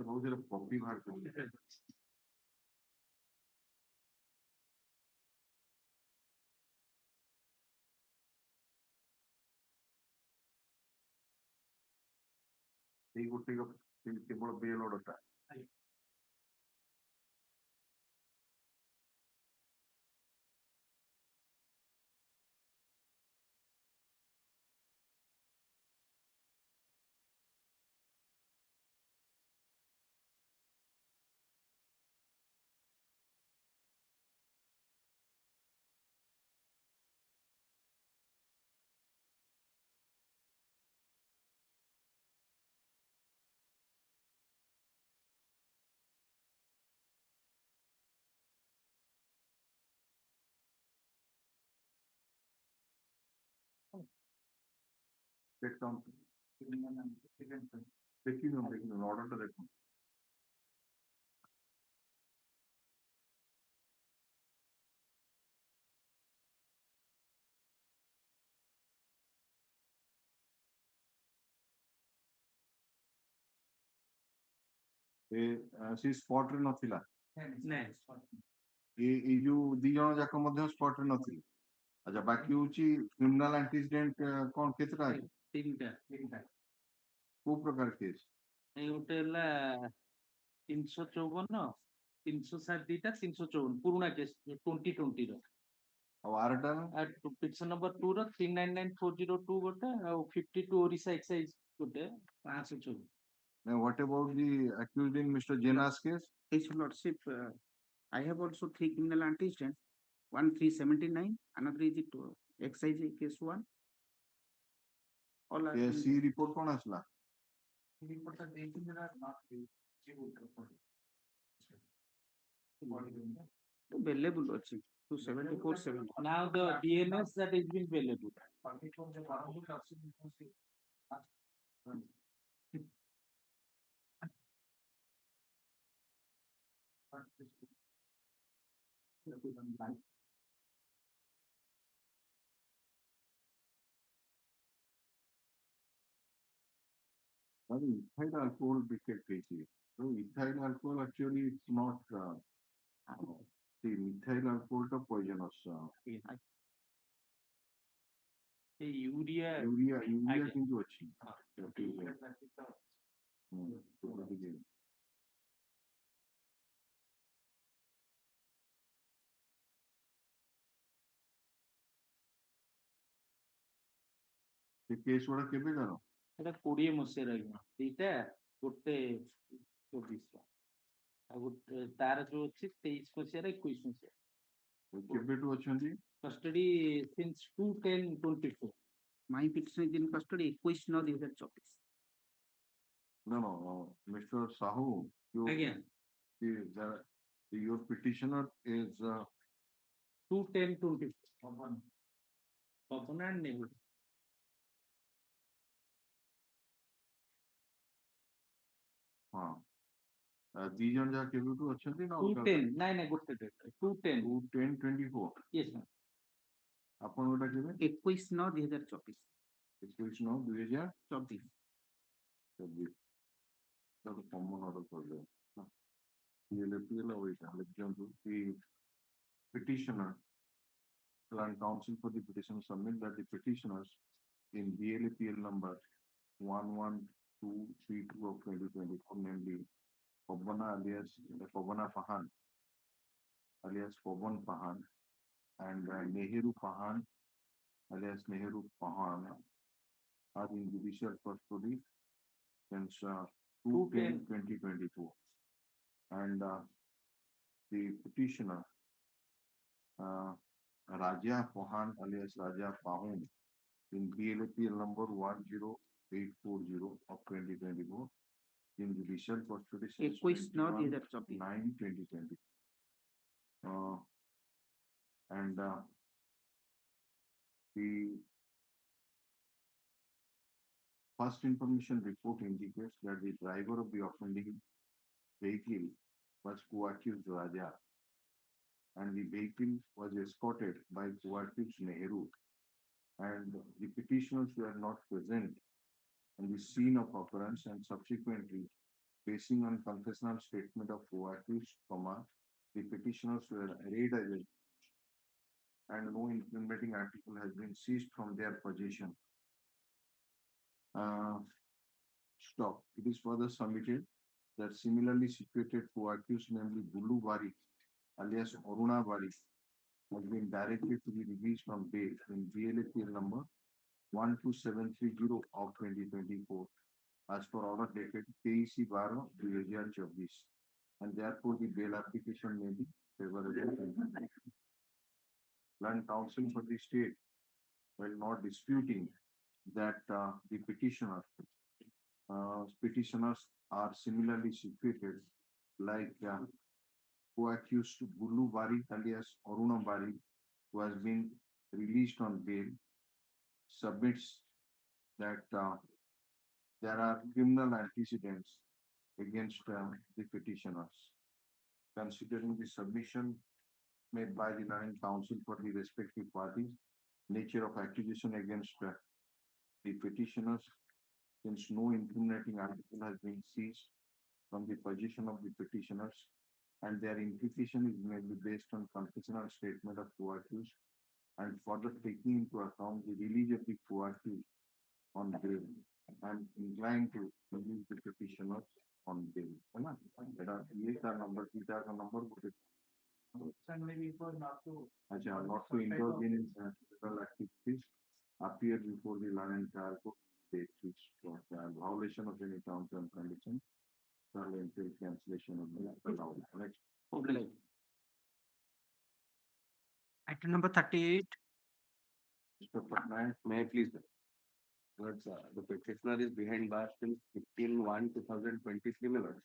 बहुत सारे कॉपी बाहर कर एक गोटे का केवल बेल ऑर्डर देखिए ऑर्डर तो देखो ସେ ସ୍ପଟ ରେ ନଥିଲା ଏଇ ଯୋଉ ଦି ଜଣ ଯାକ ମଧ୍ୟ ସ୍ପଟ ରେ ନଥିଲେ ଆଚ୍ଛା ବାକି ହଉଛି କ୍ରିମିନାଲ ଆଣ୍ଟିସିଡେଣ୍ଟ କଣ କେତେଟା ଅଛି ତିନିଟା କୋଉ ପ୍ରକାର କେସ୍ ଗୋଟେ ହେଲା 354 307 ଦିଟା 354 ପୁରୁଣା କେସ୍ 2020 ର ଆଉ ଆରଟା ପିଟିସନ ନମ୍ବର 2 ର 399402 ଗୋଟେ ଆଉ 52 ଓଡିଶା ଏକ୍ସାଇଜ ଗୋଟେ 524 now what about the accused in Mr. Jena's case? His Lordship, I have also 3 criminal antecedents. One 379, another is it excise case 1. All are ASC report कौन असला? ରିପୋର୍ଟଟା ଦେଇଛନ୍ତି ନା available ଅଛି 274 now the DNS that is been available Ethyl alcohol detect here. So ethyl alcohol actually it's not the methyl alcohol is poisonous. Urea Urea କିନ୍ତୁ ଅଛି. ସେ case ଗୁଡା କେବେ ଜାଣ? ସେଟା 20 ମସିହାରେ ଆଜ୍ଞା ଦିଟା ଗୋଟେ 24 ଆଉ ଗୋଟେ ତାର ଯୋଉ ଅଛି 23 ମସିହାରେ 21 ମସିହା କେବେଠୁ ଅଛନ୍ତି? Custody since 2/10/24 My petition is in custody 21/9/2024. No, Mr. Sahoo, again your petitioner is 2/10/24 Pavan and Nehru ଦି ଜଣ ଯାକ କେବେଠୁ ଅଛନ୍ତି ନା 2/10 ନାଇଁ ଗୋଟେ ଡେଟ୍ 2/10 10/24 yes ma'am ଆପଣଟା କେବେ? 21/9/2024. 21/9/2024 ତାକୁ କମନ ଅର୍ଡର କରିଦେବ the petitioner and counsel for the petition submit that the petitioners in BLAPL number 11232 of 2024, namely Pabana alias Pabana Pahan alias Pavan Pahan and Nehru Pahan alias Nehru Pahan are in judicial custody since 2/10/2024 and the petitioner Raja Pahan alias Raja Pahun in BLAPL number 10840 of 2024 in judicial custody since 21/9/2020 and the first information report indicates that the driver of the offending vehicle was co-accused Raja and the vehicle was escorted by co-accused Nehru and the petitioners were not present on the scene of occurrence and subsequently basing on confessional statement of co-accused, the petitioners were arraigned and no incriminating article has been seized from their possession. Stop. It is further submitted that similarly situated co-accused, namely Bulu Bari alias Aruna Bari, has been directed to be released on bail in BLAPL number 12730 of 2024 as per order dated 23/12/2024 and therefore the bail application may be favorable. Land counsel for the state, while not disputing that the petitioners are similarly situated like co-accused Bulu Bari alias Aruna Bari, who has been released on bail, submits that there are criminal antecedents against the petitioners. Considering the submission made by the learning counsel for the respective parties, nature of accusation against the petitioners, since no incriminating article has been seized from the possession of the petitioners, and their implication is mainly based on confessional statement of co-accused, and further taking into account the release of the co-accused on bail, I am inclined to release the petitioners on bail. है ना? ये का number, theta का number बोले. अच्छा, not to indulge in criminal activities, appear before the land and trial court, date fixed for trial, violation of any terms and conditions, trial until cancellation of the allowed. Next. Item number 38. Mr. Patnaik, May I please? Words, the petitioner is behind bars till 15/1/2023, my lord.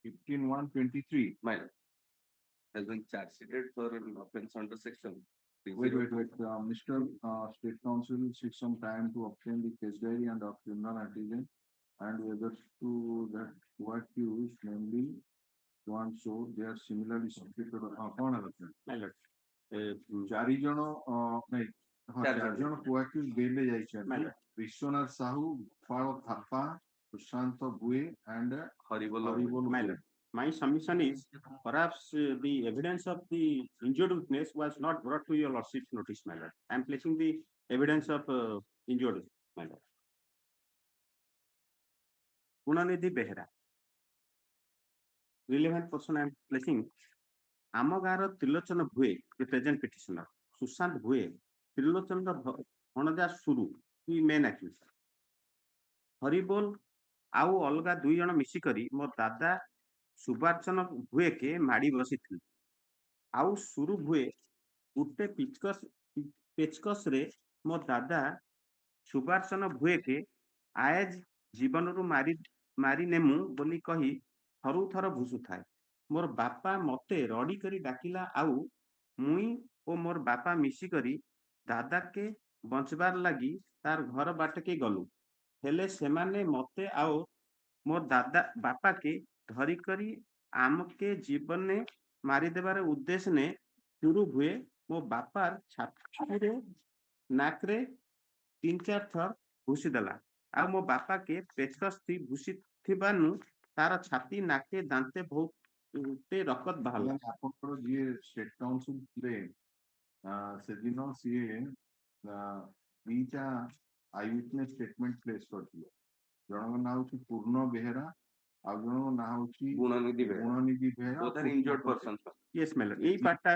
15/1/23. My lord. Has been charge sheeted for an offence under section. Wait. Mr. State Counsel seek some time to obtain the case diary and of criminal antigen and whether to that who accused, namely, so and so, they are similarly subjected. My lord. चारि जन नहीं चार जन co-accused bail ले जाइछन विश्वनाथ साहू, गोपाल थापा, सुशांत बुए and Horrible. My lord. My submission is perhaps the evidence of the injured witness was not brought to your lordship's notice, my lord. I am placing the evidence of injured, my lord. Gunanidhi Behera. Relevant person I am placing. ଆମ ଗାଁର Trilochan Bhue, the present petitioner, Sushant Bhue, ତ୍ରିଲୋଚନର ଭଣଜା ସୁରୁ, he main accused. ହରିବୋଲ ଆଉ ଅଲଗା 2 ଜଣ ମିଶିକରି ମୋ ଦାଦା ସୁବାର୍ଚନ ଭୁଏକେ ମାଡ଼ି ବସିଥିଲେ। ଆଉ ସୁରୁ ଭୁଏ ଗୋଟେ ପେଚକସରେ ମୋ ଦାଦା ସୁବାର୍ଚନ ଭୁଏକେ ଆଏଜ ଜୀବନରୁ ମାରି ନେମୁ ବୋଲି କହି ଥରୁ ଭୁସୁଥାଏ। मोर बापा मते रड़ी करी डाकिला आउ मुई ओ मोर बापा मिसी करी दादा के बंचबार लगी तार घर बाट के गलु हेले सेमाने मते आउ मोर दादा बापा के धरी करी आम के जीवन ने मारी देबार उद्देश्य ने शुरू हुए मो बापार छाती रे नाक रे 3-4 थर घुसी देला आ मो बापा के पेचकस थी घुसी थिबानु तार छाती नाके दांते बहुत रकत बाहर आपनकर जे स्टेट काउंसिल थे से दिन सीए बीटा आई विटनेस स्टेटमेंट प्लेस करथिले जणक ना होची पूर्ण बेहेरा आ जणक ना होची गुणनिधि Behera both are injured persons. Yes, my lord. এই পার্টটা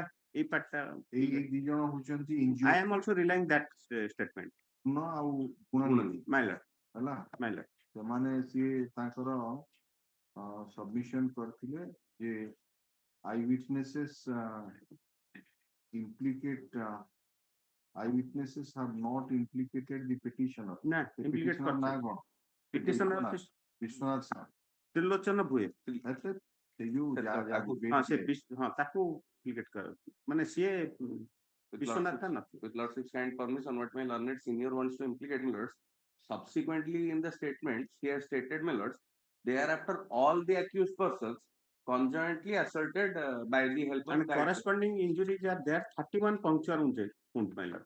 এই দুই জন হচ্ছেন injured I am also relying that statement. पूर्ण आ गुणनिधि My lord. हला My lord. ସେମାନେ ସିଏ ତାଙ୍କର सबमिशन करथिले जे आई witnesses implicate eyewitnesses have not implicated the petitioner. ना implicate petitioner ना करछन. कौन Petitioner विश्वनाथ साहब त्रिलोचन भुए. अच्छा से जो हां से हां ताको implicate कर माने से विश्वनाथ था ना. With lordship's kind permission, what my learned senior wants to implicate my lords. Subsequently, in the statement, he has stated, my lords, thereafter all the accused persons conjointly asserted by the help of and corresponding injuries are there 31 puncture wounds, my lord.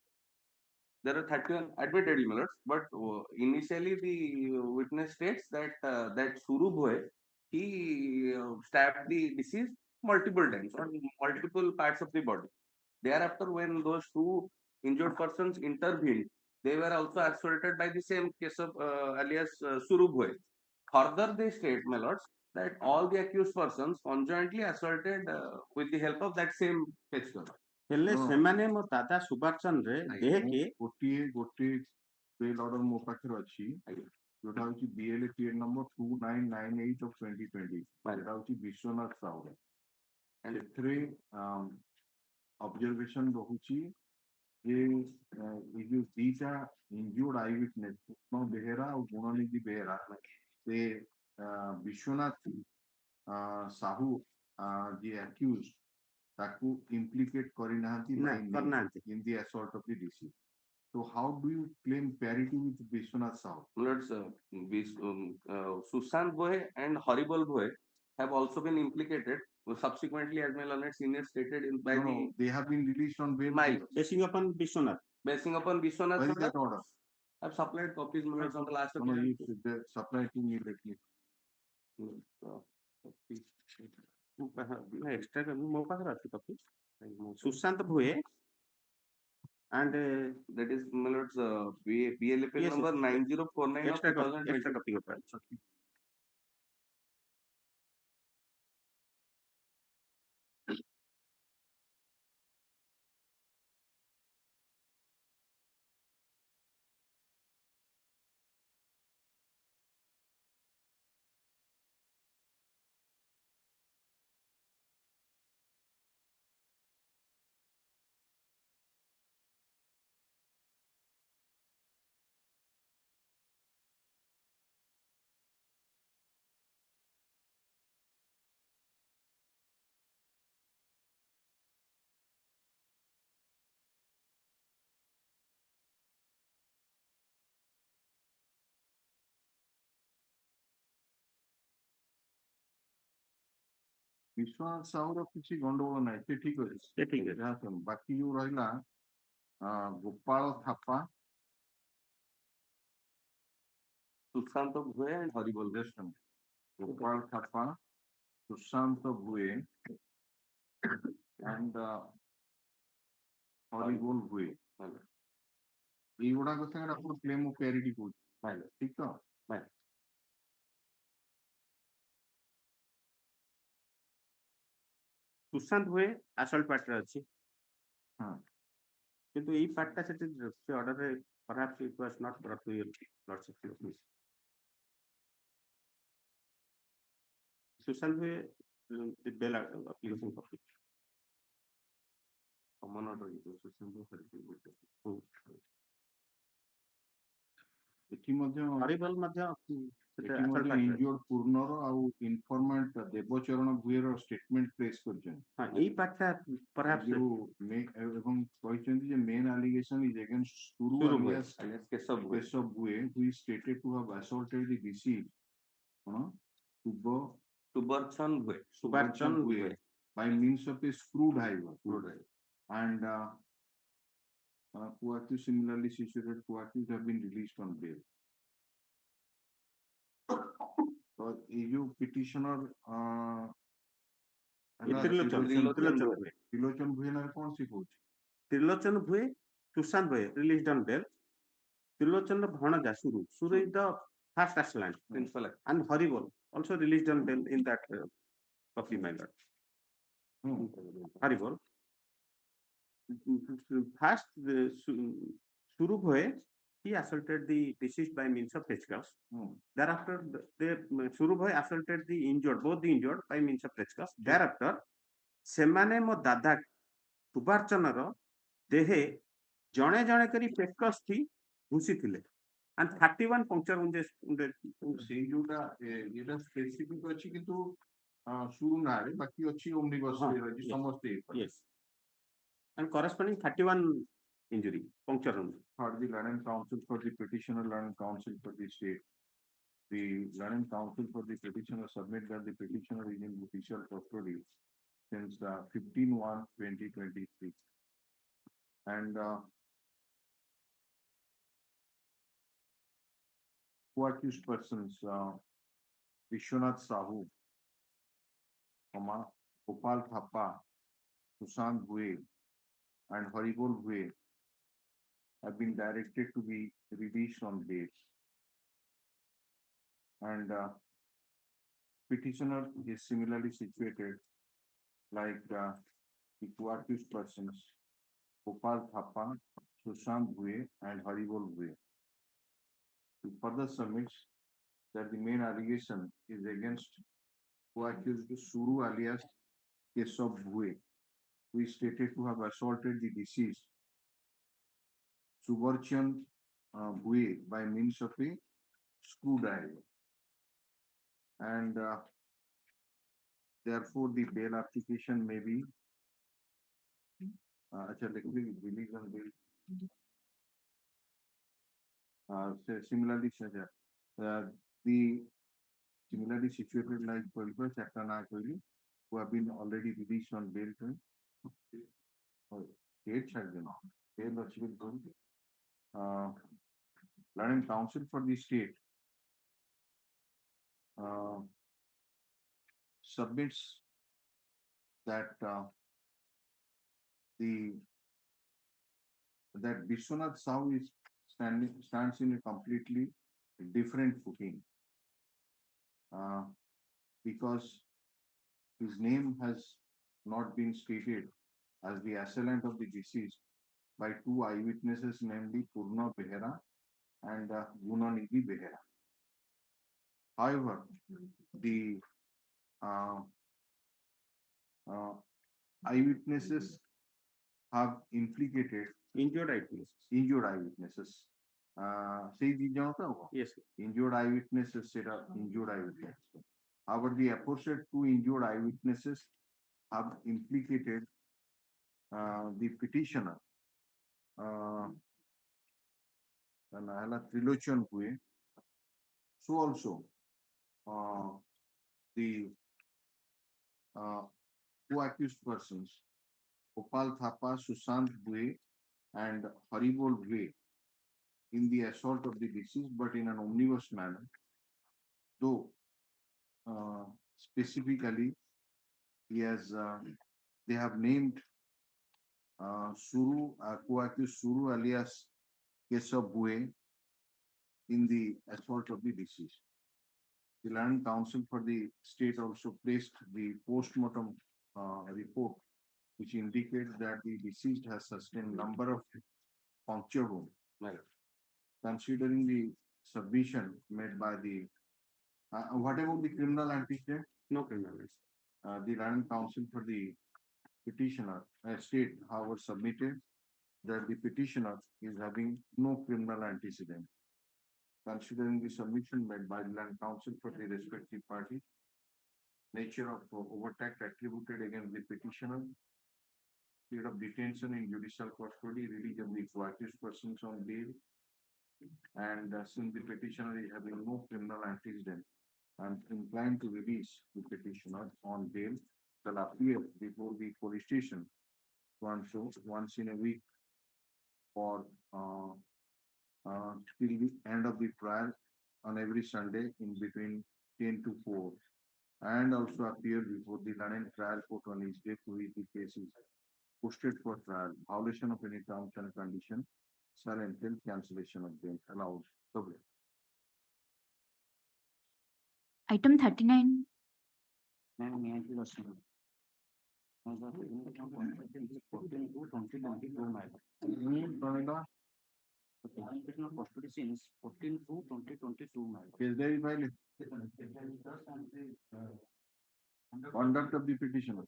There are 31 admittedly, my lords, but initially the witness states that that Suru boy he stabbed the deceased multiple times on multiple parts of the body. Thereafter, when those 2 injured persons intervened, they were also assaulted by the same case of alias Suru boy. Further, they state, my lords, that all the accused persons conjointly assaulted with the help of that same petitioner. हेले सेमाने मो दादा सुबाचन रे देह के गोटे bail order मो पाखर अछि जोटा होची बीएलए पीएन नंबर 2998 ऑफ 2020 एटा होची Vishwanath Sahu and three observation रहुची ये जो दीटा injured eye witness no Behera और गुणनिधि बेहेरा से विश्वनाथ साहू जी accused ताकू implicate करी नाहंती in the assault of the deceased. So how do you claim parity with Vishwanath Sahu? Lords, Sushant boy and Horrible boy have also been implicated subsequently, as my learned senior stated in by no, they have been released on bail. Basing upon Vishwanath. Basing upon Vishwanath. Where is that order? I have supplied copies on the last no, you supplied to me lately. Extra मो पाखर अछि copy Sushant Bhue And That is, my lords, BLFL yes, number yes, 9049 of extra 2020. copy of it. Okay. Vishwanath ସାହୁର କିଛି ଗଣ୍ଡଗୋଳ ନାହିଁ, ସେ ଠିକ ଅଛି, ସେ ଠିକ ଅଛି। ଯାହା ଶୁଣ, ବାକି ଯୋଉ ରହିଲା Gopal Thapa, Sushant Bhue and Horrible. Gopal Thapa, Sushant Bhue and ହରିବୋଲ ଭୁଏ, ଏଇଗୁଡାକ ସାଙ୍ଗରେ ଆପଣ କ୍ଲେମ ଅଫ ପ୍ୟାରିଟି କହୁଛନ୍ତି, ଠିକ ତ? ସୁଶାନ୍ତ ହୁଏ ଆସଲ୍ଟ ପାର୍ଟରେ ଅଛି, ହଁ, କିନ୍ତୁ ଏଇ ପାର୍ଟଟା ସେଠି ସେ ଅର୍ଡରରେ perhaps it was not brought to your lordship's notice. Sushant ହୁଏ the bail application copy. Common order is Sushant. ଏଠି ମଧ୍ୟ ହରିବଲ ମଧ୍ୟ ଏଠି ମଧ୍ୟ ଇନଜୁର୍ଡ ପୂର୍ଣ୍ଣର ଆଉ ଇନଫର୍ମାଣ୍ଟ ଦେବଚରଣ ଭୁଏର ଷ୍ଟେଟମେଣ୍ଟ ପ୍ଲେସ୍ କରିଛନ୍ତି। ହଁ, ଏଇ ପାର୍ଟଟା perhaps ଯୋଉ ଏବଂ କହିଛନ୍ତି ଯେ main allegation is against Suru alias Keshab Bhue who is stated to have assaulted the deceased Subarchan Bhue by means of a screwdriver and who are similarly situated who have been released on bail. तो ये जो petitioner Trilochan Bhue ना कौन सी कोच Trilochan Bhue Sushant Bhue released on bail. Trilochan भणजा सुरू is the first assailant and Horrible also released on bail in that copy, my lord. Horrible first Suru Bhue, he assaulted the deceased by means of petchcuffs. Thereafter, Suru Bhue assaulted the injured, both the injured by means of petchcuffs. Thereafter, semane mo dada Subarchanara dehe jane jane kari petcuffs thi घुसी थिले and 31 puncture wounds ସେଇ ଯୋଉଟା ଏଟା specific ଅଛି କିନ୍ତୁ ସୁରୁ ନାରେ ବାକି ଅଛି ଓମନିବସ୍ ଅଛି ସମସ୍ତେ yes and corresponding 31 injury puncture wounds. For the learned counsel for the petitioner, learned counsel for the state, the learned counsel for the petitioner submit that the petitioner is in judicial custody since 15/1/2023 and who accused persons Vishwanath Sahu, Gopal Thappa, Sushant Bhue and Horrible Bhue have been directed to be released on bail. And petitioner is similarly situated like the co-accused persons Gopal Thappa, Sushant Bhue and Horrible Bhue. He further submits that the main allegation is against co-accused Suru alias Kesab Bhue, who is stated to have assaulted the deceased Subarchan Bhue by means of a screwdriver. And therefore the bail application may be released on bail. Similarly, the similarly situated like Pulver, Chaktana, who have been already released on bail. Learning counsel for the state submits that the that Vishwanath Sahu is stands in a completely different footing. Because his name has not been stated as the assailant of the deceased by two eyewitnesses, namely Purna Behera and Gunanidhi Behera. However, the uh, eyewitnesses have implicated Injured eyewitnesses. injured eyewitnesses. Say the Yes. injured eyewitnesses said injured eyewitnesses. However, the aforesaid two injured eyewitnesses have implicated the petitioner, Trilochan Hue. So also the two accused persons, Gopal Thapa, Sushant Bue, and Haribol Bue, in the assault of the deceased, but in an omnibus manner, though specifically he has they have named co-accused Suru alias Keshav Bue in the assault of the deceased. The Land Council for the state also placed the post-mortem report, which indicates that the deceased has sustained number of puncture wounds. Right. Considering the submission made by the what about the criminal antecedent? No criminal antecedent. The Land Council for the petitioner state, however, submitted that the petitioner is having no criminal antecedent. Considering the submission made by the Land Council for the respective party, nature of overtact attributed against the petitioner, period of detention in judicial custody, release of the accused persons on bail, and since the petitioner is having no criminal antecedent, I'm inclined to release the petitioner on bail shall appear before the police station once in a week for till the end of the trial on every Sunday in between 10 to 4, and also appear before the London trial court on each day to which the case is posted for trial. Violation of any terms and condition shall entail cancellation of bail allowed. Item 39. Madam, may I please ask you? The presentation of custody is 14 to 2022, madam. The presentation of custody since 14 to 2022, madam. Is there file? Conduct of the petitioner.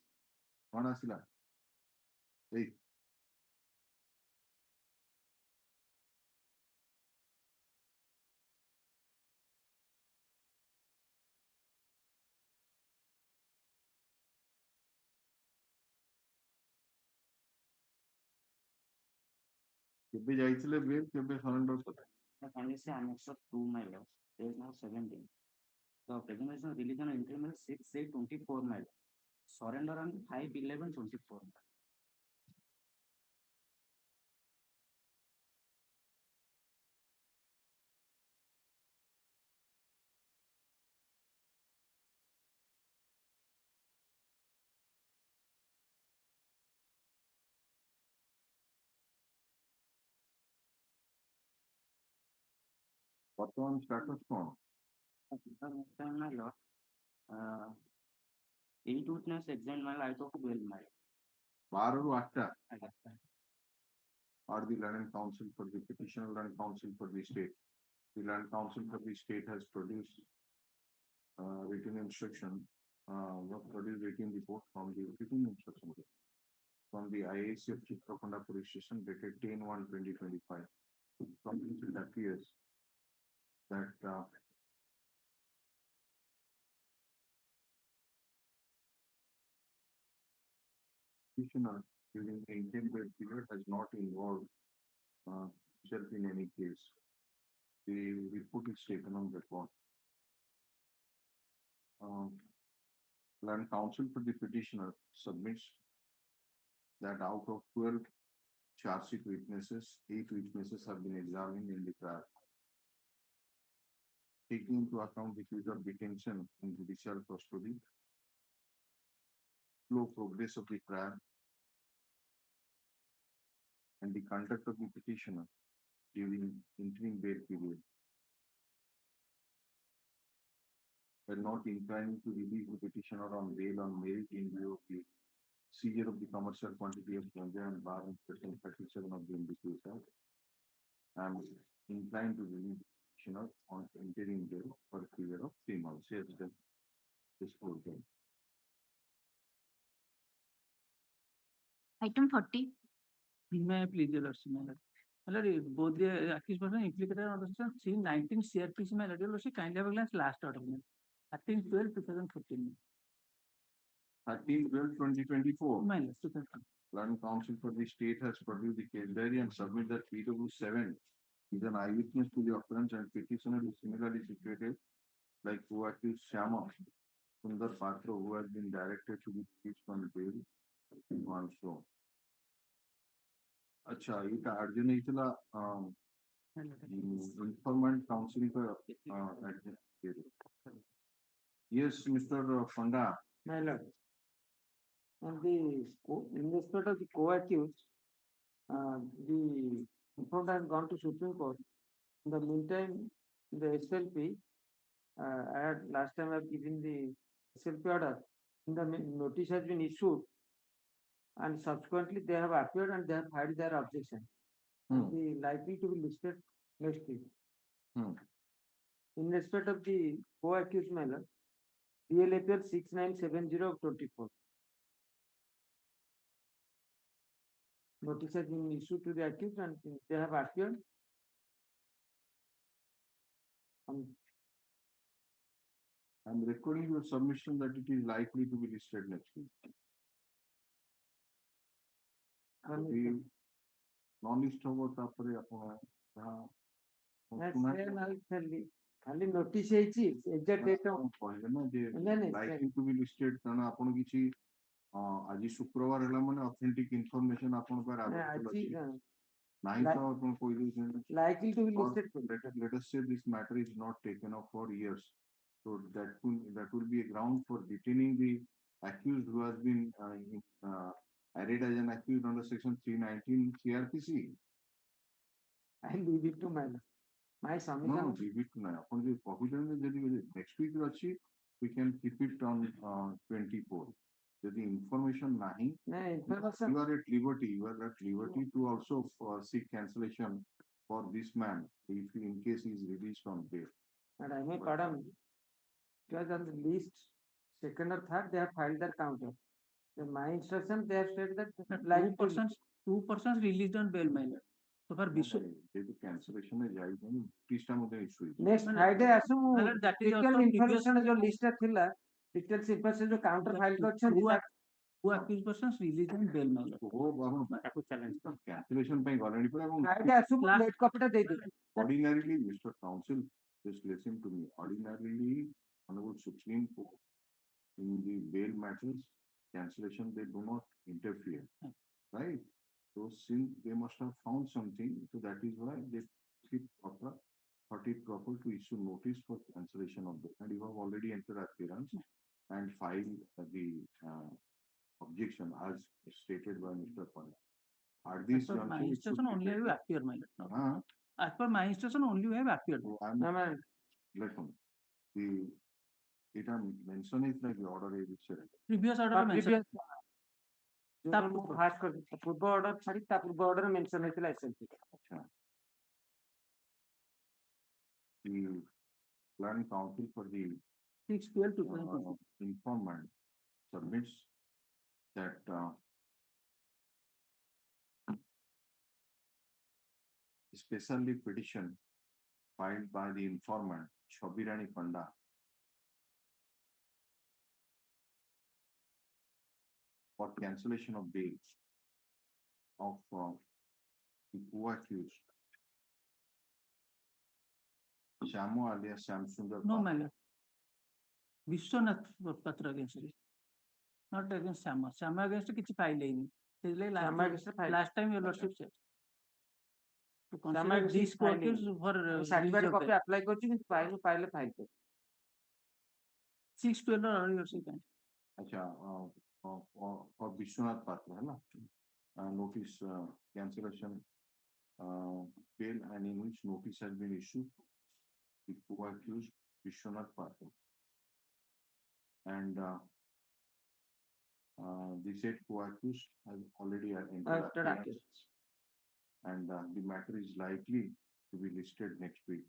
Manasila. Hey. କେବେ ଯାଇଥିଲେ bail କେବେ surrender କଲେ? The condition annex of 2, my lord. There is now 17. The presentation of religion and interim is 6/8/24, my lord. Surrender on 5/11/24. ବର୍ତ୍ତମାନ status କଣ? My lord. 8 witness examined my light of bail, my lord. 12 ରୁ 8ଟା Aye. are the Land Council for the petitioner, Land Council for the state. The Land Council for the state has produced written instruction, produced written report from the written instruction from the IAC of Chitrakonda Police Station dated 10/1/2025. From which it appears that petitioner during the intended period has not involved himself in any case. The report is taken on record. Land Council for the petitioner submits that out of 12 charge sheet witnesses, 8 witnesses have been examined in the trial. Taking into account the period of detention in judicial custody, slow progress of the trial, and the conduct of the petitioner during interim bail period were not inclined to release the petitioner on bail on merit in view of the seizure of the commercial quantity of ganja and bar in section 37 of the NDPS Act, and inclined to release the petitioner on interim bail for a period of 3 months. Yes, disclosure. Item 40. May I please, Your Lordship, my lord. My lord, both the accused person implicated on the section 19 CRPC, my lord, Your Lordship, kindly have a glance last order, 13/12/2014. 13/12/2024. My lord, 2014. Learned Counsel for the state has produced the case diary and submit that PW7 is an eyewitness to the occurrence and petitioner is similarly situated like co-accused Shyama Sundar Patra, who has been directed to be released on bail also. अच्छा ये card जो नहीं चला informant counseling का yes Mr. Fanda. My lord, and in respect of the co-accused, the informant has gone to Supreme Court. In the meantime, the SLP, I had last time I have given the SLP order. The notice has been issued, and subsequently they have appeared and they have filed their objection. And the likely to be listed next week. In respect of the co-accused manner, DLAPL 6970 of 24. Notice has been issued to the accused and they have appeared. I'm recording your submission that it is likely to be listed next week. Non-list होगा तापरे अपना खाली notice ହେଇଛି exact date କହିଲେ ନା ଯେ likely to be listed କାରଣ ଆପଣ କିଛି ଆଜି ଶୁକ୍ରବାର ହେଲା ମାନେ ଅଥେଣ୍ଟିକ ଇନଫର୍ମେସନ ଆପଣଙ୍କ ପାଖରେ ଅଛି ନାହିଁ ତ ଆପଣ କହିଦେଉଛନ୍ତି likely to be listed. Let us say this matter is not taken up for years, so that will be a ground for detaining the accused who has been arraigned as an accused under section 319 CRPC. I leave it to my submission. No, leave it to my. Upon the next week we can keep it on 24. The information nahi, you are at liberty. You are at liberty to also seek cancellation for this man if in case he is released on bail. And I may pardon, because on the list, second or third, they have filed their counter. In my instruction, they have said that like two persons released on bail, my lord. So for Bishop, cancellation is issue. Next Friday, that is also information जो list थिला, details information जो counter file कर who accused persons released on bail, my lord. Cancellation ପାଇଁ ଗଲେଣି ପରା ଏବଂ Friday ଆସୁ late copy ଟା ଦେଇଦେବି. Ordinarily, Mr. Counsel, just listen to me. Ordinarily, Honorable Supreme Court in the bail matters, cancellation they do not interfere, right? So since they must have found something, so that is why they thought it proper to issue notice for cancellation of the, and you have already entered appearance and filed the objection as stated by Mr. Panda. At this juncture, my instruction only have appeared, my lord. As per my instruction, only you have appeared. Listen, it mention is like the order is previous order mention. खास कर पूर्व order छाड़ी ता पूर्व order mention हैतिला SLP. अच्छा. The Learned Counsel for the 6/12/2020 informant submits that specially petition filed by the informant Shabirani Panda for cancellation of bail of the co-accused Shamu alias Shamsundar. No, my lord. Vishwanath Patra against it. Not against Shama. Shama against किसी file नहीं. Last time your lordship said. To consider these co-accused for certified copy apply करची किंतु file कर. 6/12 order your second. अच्छा for Vishwanath Patra है ना. notice cancellation bail and in which notice has been issued the co-accused Vishwanath Patel. And the said co-accused has already entered appearance. And the matter is likely to be listed next week.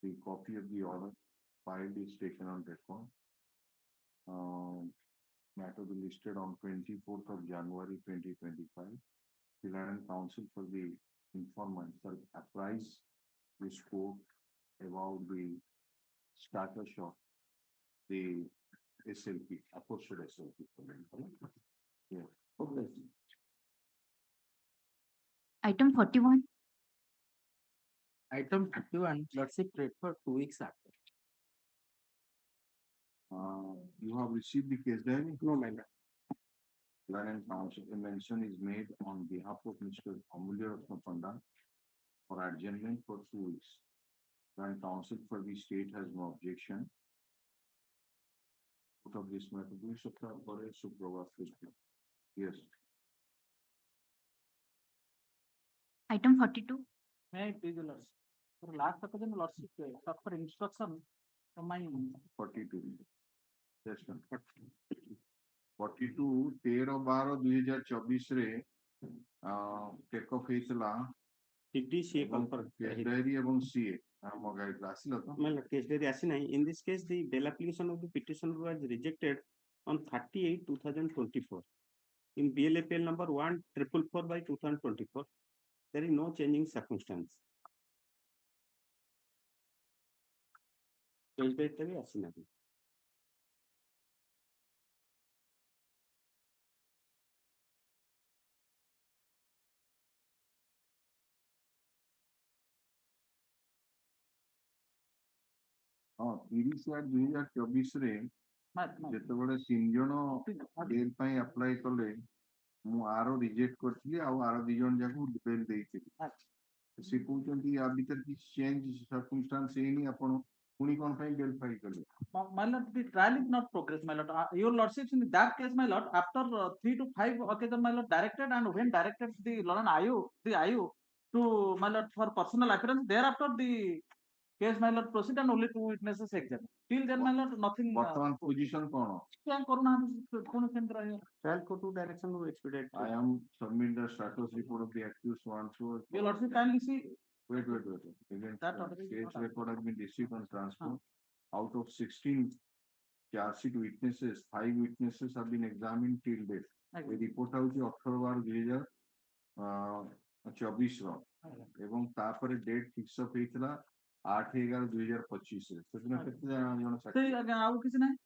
The copy of the order filed is taken on record. Matter will be listed on 24th of January 2025. The Land Council for the informant shall apprise this court about the status of the SLP, apostate SLP. Yeah. Okay. Item 41. Item 31, Lordship read for 2 weeks after. You have received the case diary? No, my lord. Land Council, a mention is made on behalf of Mr. Hon'Ble for adjournment for 2 weeks. Land Council for the state has no objection. Out of this matter, yes. Item 42. May I please, Lordship? For last occasion, Lordship, for instruction from my 42. Yes, ma'am. 42 13/12/2024 रे take off हेतला TD CA case diary এবং CA মগাইলা আসিল তো well case diary asi nahi. In this case the bail application of the petitioner was rejected on 30/8/2024 in BLAPL number 1444/2024. There is no changing circumstance. Case diary tabi asi nahi. ହଁ 30/8/2024 ରେ ଯେତେବେଳେ 3 ଜଣ bail ପାଇଁ apply କଲେ ମୁଁ ଆର reject କରିଥିଲି ଆଉ ଆର 2 ଜଣ ଯାକୁ ବେଲ୍ ଦେଇଥିଲି ସେ କହୁଛନ୍ତି ୟା ଭିତରେ କିଛି ଚେଞ୍ଜ ସର୍କମଷ୍ଟାନ୍ସ ହେଇନି ଆପଣ ପୁଣି କଣ ପାଇଁ ବେଲ୍ ଫାଇଲ୍ କଲେ? My lord, the trial is not progress, my lord. Your lordship, in that case, my lord, after 3 to 5 occasions, my lord, directed and when directed the Lord IU to my lord for personal appearance, thereafter the case, my lord, proceed and only 2 witnesses examined. Till then, my lord, nothing. ବର୍ତ୍ତମାନ position କଣ? Can କରୁନାହାନ୍ତି କଣ କେମିତି ରହିବ? Trial court to direction to expedite. I am submit the status report of the accused one to. Your lordship, kindly see. Wait. Again, That order is case not record has been received and transferred. Out of 16 charge sheet witnesses, 5 witnesses have been examined till date. The report out 18/12/2024 ଏବଂ ତାପରେ date fix up ହେଇଥିଲା 8/11/2025 ସେଦିନ କେତେ ଜଣ ସେଇ ଆଜ୍ଞା ଆଉ କିଛି ନାହିଁ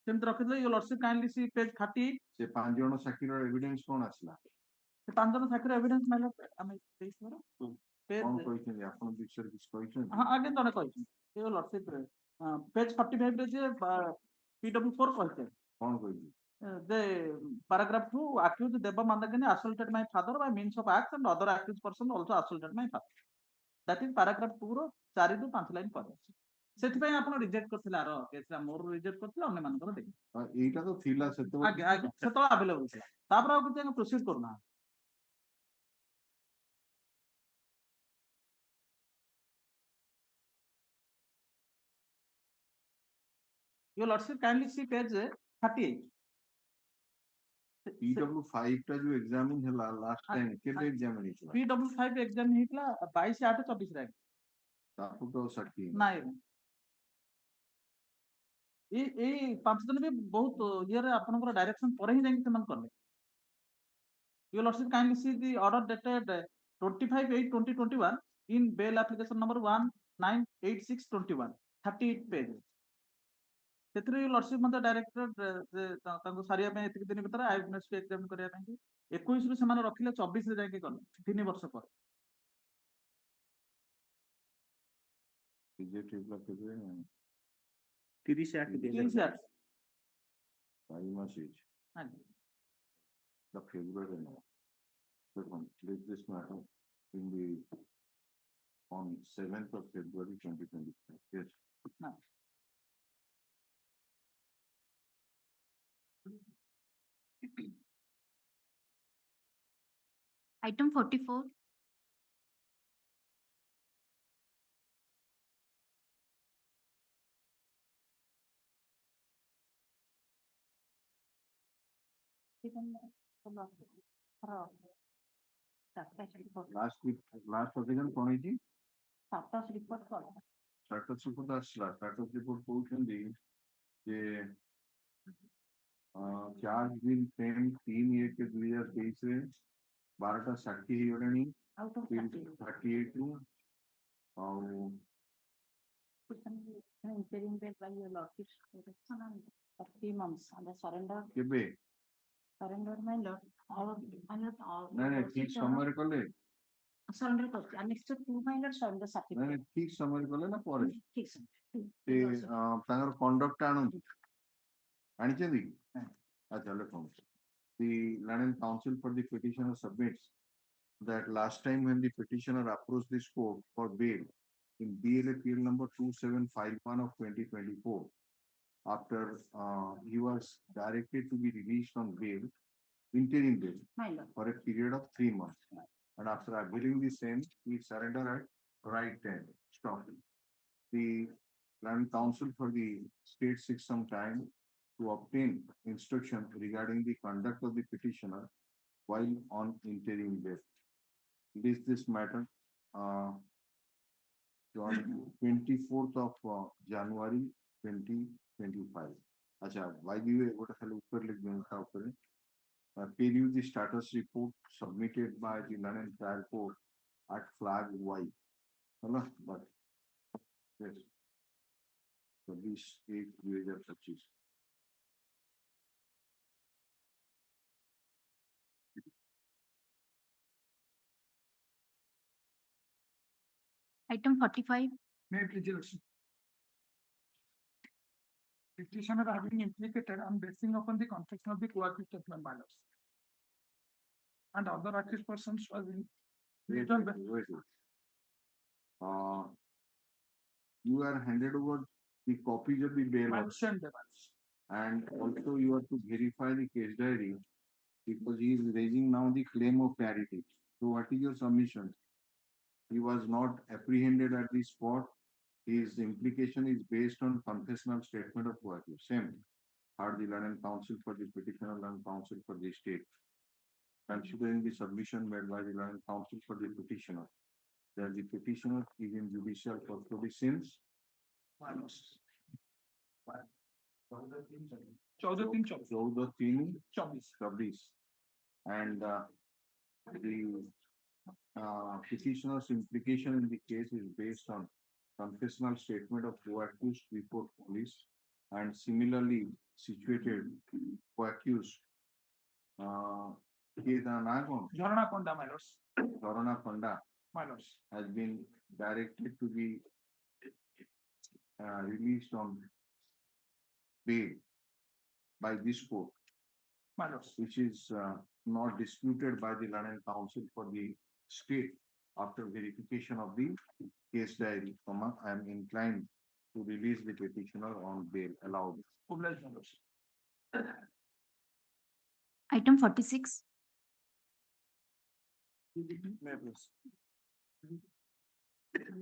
ସେମିତି ରଖିଥିଲେ your lordship kindly see page 38 ସେ 5 ଜଣ ସାକ୍ଷୀର ଏଭିଡେନ୍ସ କଣ ଆସିଲା? ସେ 5 ଜଣ ସାକ୍ଷୀର ଏଭିଡେନ୍ସ ମାଇଲା ଆମେ ଦେଇଥିଲୁ କଣ କହିଛନ୍ତି ଆପଣ ବିଷୟରେ କିଛି କହିଛନ୍ତି? ହଁ ଆଜ୍ଞା ଜଣେ କହିଛନ୍ତି your lordship page 45 ରେ ଯେ PW4 କହିଥିଲେ କଣ କହିଛି? The paragraph 2 accused Deva Mandagini assaulted my father by means of acts and other accused person also assaulted my father. That is paragraph 2 ର 4 ରୁ 5 ଲାଇନ୍ ପରେ ଅଛି ସେଥିପାଇଁ ଆପଣ ରିଜେକ୍ଟ କରିଥିଲେ ଆର କେସରେ ମୋର ରିଜେକ୍ଟ କରିଥିଲେ ଅନ୍ୟ ମାନଙ୍କର ଦେବି ଏଇଟା ତ ଥିଲା ସେତେବେଳେ ଆଜ୍ଞା ସେତେବେଳେ ଆଭେଲେବଲ ଥିଲା ତାପରେ ଆଉ କିଛି ପ୍ରୋସିଡ୍ କରୁନାହାନ୍ତି Your lordship kindly see page 38 PW5 ଟା जो एग्जामिन ହେଲା लास्ट टाइम केबे एग्जामिन ହେଇଥିଲା? PW5 एग्जाम ହେଇଥିଲା 22/8/24 ରେ ତାକୁ ତ ସାକ୍ଷୀ ନାଇଁ ଏଇ 5 ଦିନ ବି ବହୁତ ଇଏରେ ଆପଣଙ୍କର ଡାଇରେକ୍ସନ ପରେ ହିଁ ଯାଇକି ସେମାନେ କଲେ Your lordship kindly see the order dated 25/8/2021 in bail application number 1986/21 38 page ସେଥିରେ your lordship ମତେ ଡାଇରେକ୍ଟର ତାଙ୍କୁ ସାରିବା ପାଇଁ ଏତିକି ଦିନ ଭିତରେ ଆଇ ୱିଟନେସ୍ ଏକ୍ସାମିନ କରିବା ପାଇଁ 21 ରୁ ସେମାନେ ରଖିଲେ 24 ରେ ଯାଇକି କଲେ 3 ବର୍ଷ ପରେ ରିଜେକ୍ଟ ହେଇଥିଲା କେବେ? 30/8/2024 5 ମାସ ହେଇଛି ଆଜ୍ଞା the February now. So complete this matter in the on 7th of February 2025. Yes. No. Item 44. last provision କଣ ହେଇଛି? status report କଣ? status report ଆସିଲା status report କହୁଛନ୍ତି ଯେ charge bill payment 3/1/2023 ରେ 12:60 ହେଇଗଲାଣି Out of 38 ରୁ ଆଉ interim bill by your lordship 3 months and the surrender କେବେ my lord all ନାଇଁ ନାଇଁ ଠିକ ସମୟରେ କଲେ surrender करते and next 2 my lord surrender ନାଇଁ certificate ନାଇଁ ଠିକ ସମୟରେ କଲେ ନା ପରେ ठीक ସେ ତାଙ୍କର କଣ୍ଡକ୍ଟ ଆଣନ୍ତୁ ଆଣିଛନ୍ତି ଆଚ୍ଛା ଲେଖନ୍ତୁ the Land and Council for the petitioner submits that last time when the petitioner approached this court for bail in BLA PL number 2751 of 2024 after he was directed to be released on bail interim bail my lord for a period of 3 months and after availing the same he surrendered at right time stop the Land Council for the state seeks some time to obtain instruction regarding the conduct of the petitioner while on interim bail. It is this matter on 24th of January 2025. अच्छा, why do you what खाली ऊपर लिख देना था ऊपर review the status report submitted by the Land and Trial Court at flag Y. है but yes. So this 8/2025. Item 45. May I please your lordship? Petitioner having implicated and basing upon the confession of the cooperative statement by laws and other accused persons was in Wait. You are handed over the copies of the bail my order same device. and also you have to verify the case diary because he is raising now the claim of clarity. So what is your submission? He was not apprehended at the spot. His implication is based on confessional statement of cooperative. Same. Had the Land and Council for the petitioner, Land and Council for the state. Considering the submission made by the Land and Council for the petitioner, that the petitioner is in judicial custody since 14/3/24 and the petitioner's implication in the case is based on confessional statement of co-accused before police and similarly situated co-accused Jharana Konda, my lords. Corona Konda My lords. has been directed to be released on bail by this court, My lords. which is not disputed by the Land and Council for the state after verification of the case diary, I am inclined to release the petitioner on bail allowed. Obliged, my lords. Item 46.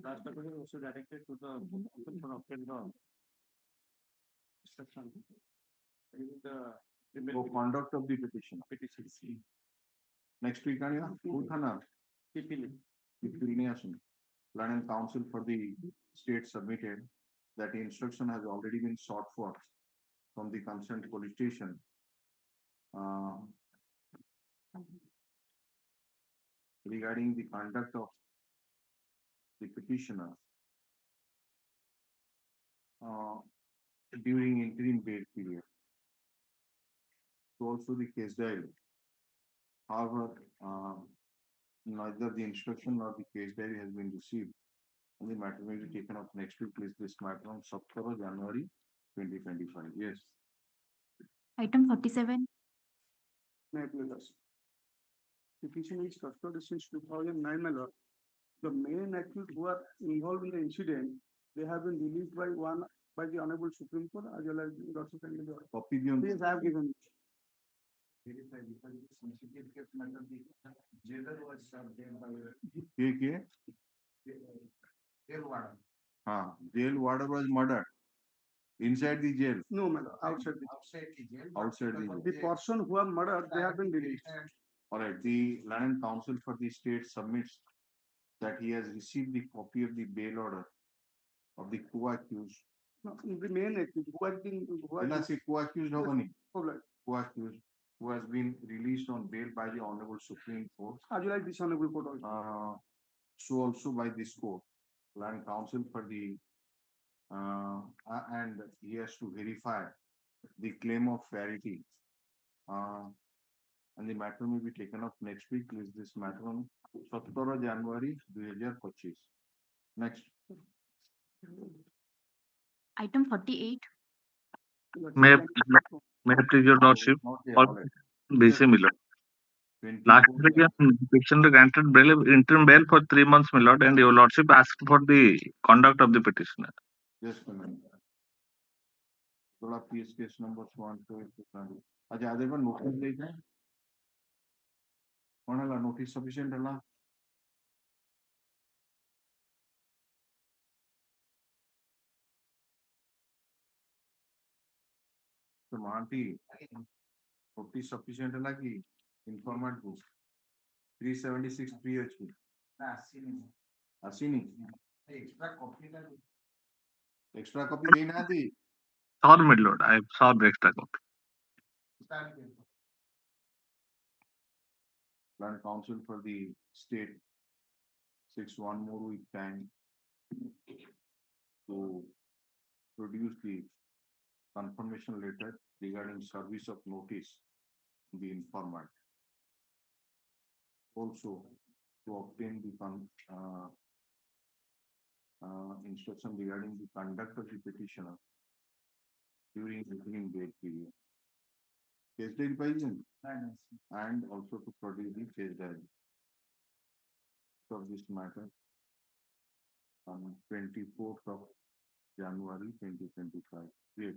Last provision also directed to the people for obtain the instruction. For conduct of the petition. Next week, Land and Council for the state submitted that the instruction has already been sought for from the concerned police station. Regarding the conduct of the petitioner during interim bail period. So also the case diary. However, neither the instruction nor the case diary has been received. And the matter will be taken up next week. Please this matter on January 2025. Yes. Item 47. May I please lords. Petition is custody since 2009, my lord. The main accused who are involved in the incident, they have been released by the Hon'Ble Supreme Court as well as Copy the Please, I have given. verify because the sensitive case matter the jailer was served there by jail warden. Jail warden was murdered inside the jail. No, my lord, outside the jail. the person who are murdered, they have been released. All right. The Land and Council for the state submits that he has received the copy of the bail order of the co-accused. No, the main accused who has been Co-accused nobody. Yes. Co-accused who has been released on bail by the Honorable Supreme Court. As well as this Honorable Court also. So also by this court, Land Council for the and he has to verify the claim of verity. And the matter may be taken up next week. Is this matter on 17 January 2025. Next. Item 48. May I please your lordship or BC Miller. Last week, petitioner granted bail, interim bail for 3 months, my lord, and your lordship asked for the conduct of the petitioner. Just a minute. थोड़ा PS case number 1 2 अच्छा आधे पर notice दे जाए कौन है notice sufficient है ना तो महांती नोटिस सफिशिएंट है ना कि इन्फॉर्मेंट को 376 PHP आसीनी एक्स्ट्रा कॉपी देना थी Sorry, my lord, I saw the extra copy. Land Council for the state 6 1 more week time to produce the confirmation letter regarding service of notice to the informant. Also to obtain the instruction regarding the conduct of the petitioner during the hearing date period. Case date revision and also to produce the case diary of this matter on 24th of January 2025. Great.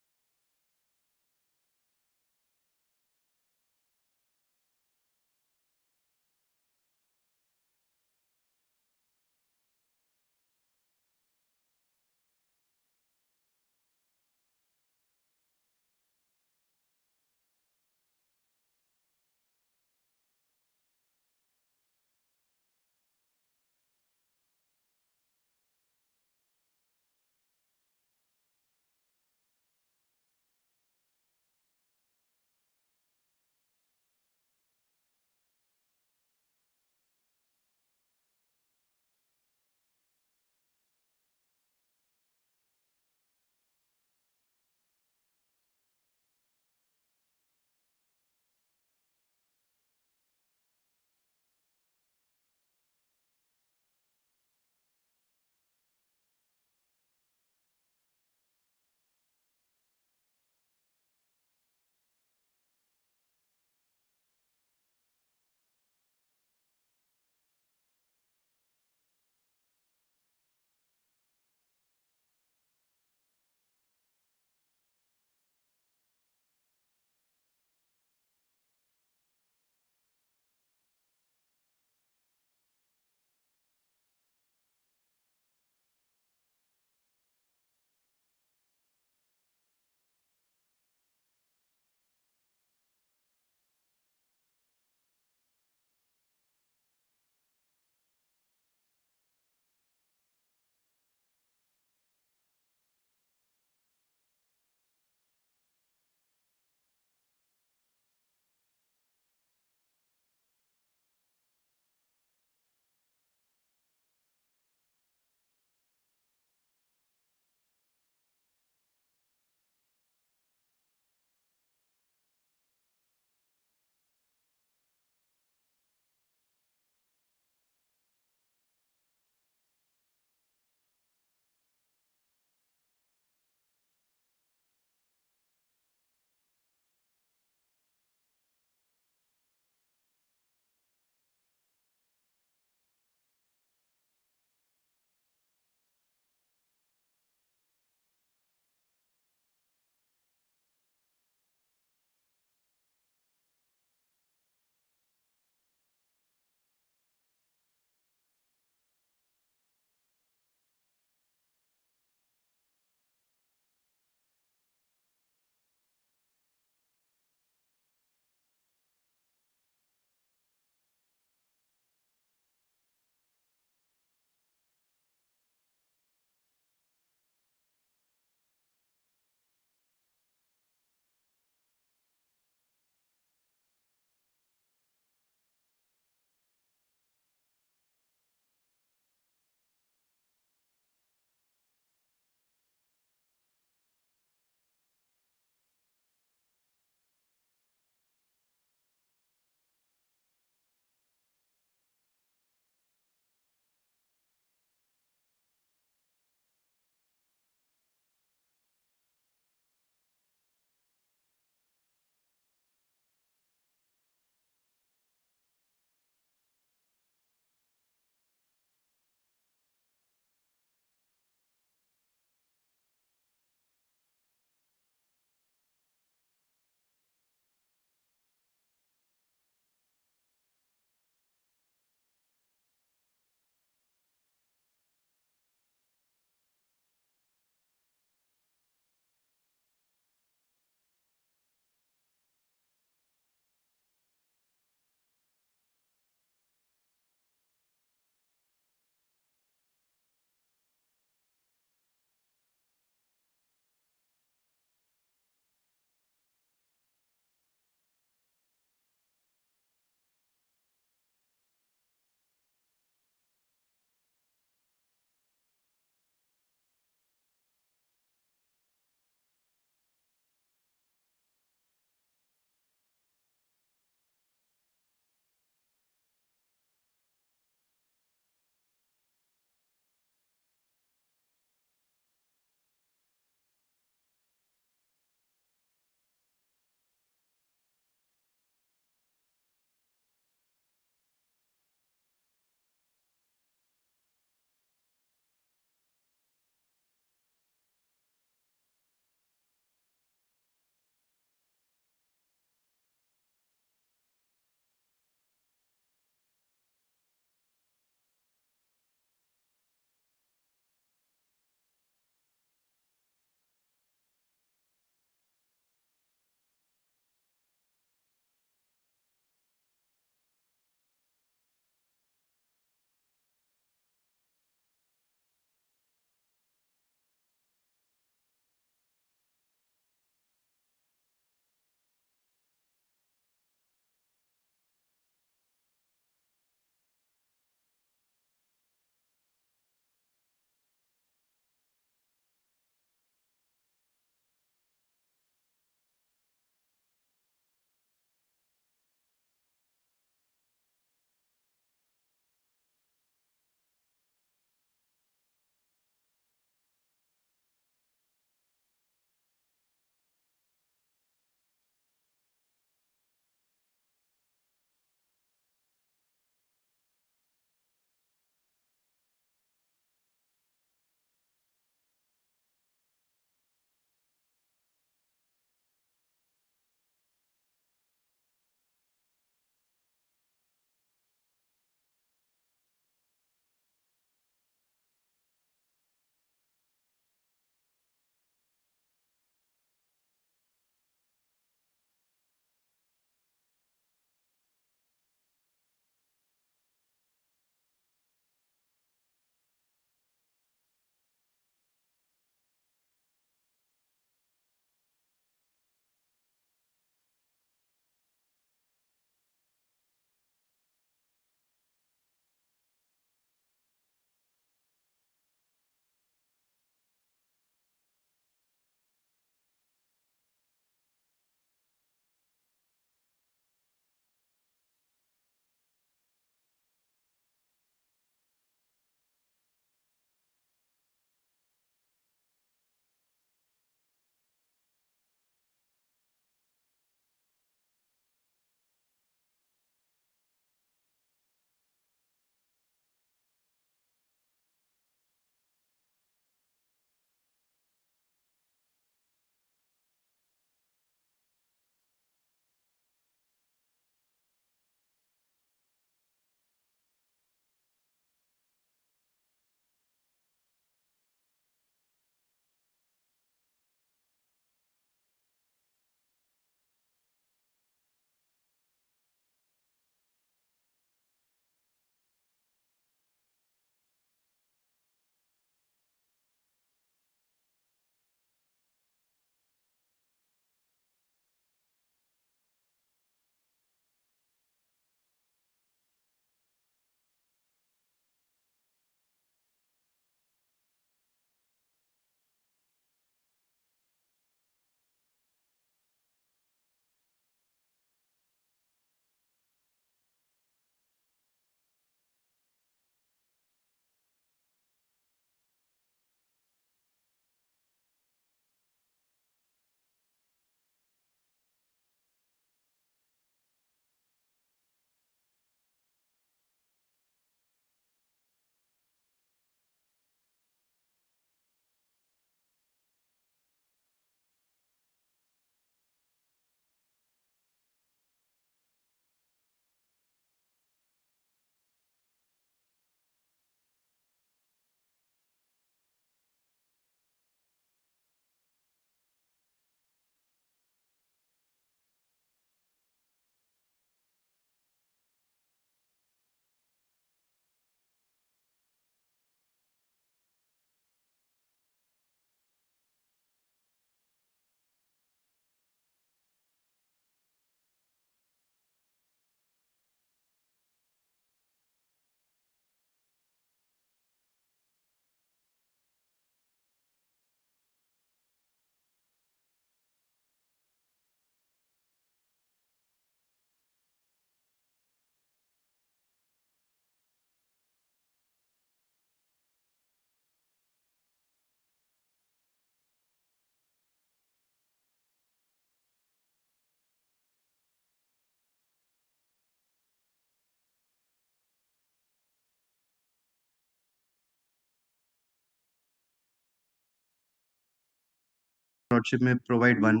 lordship may provide one.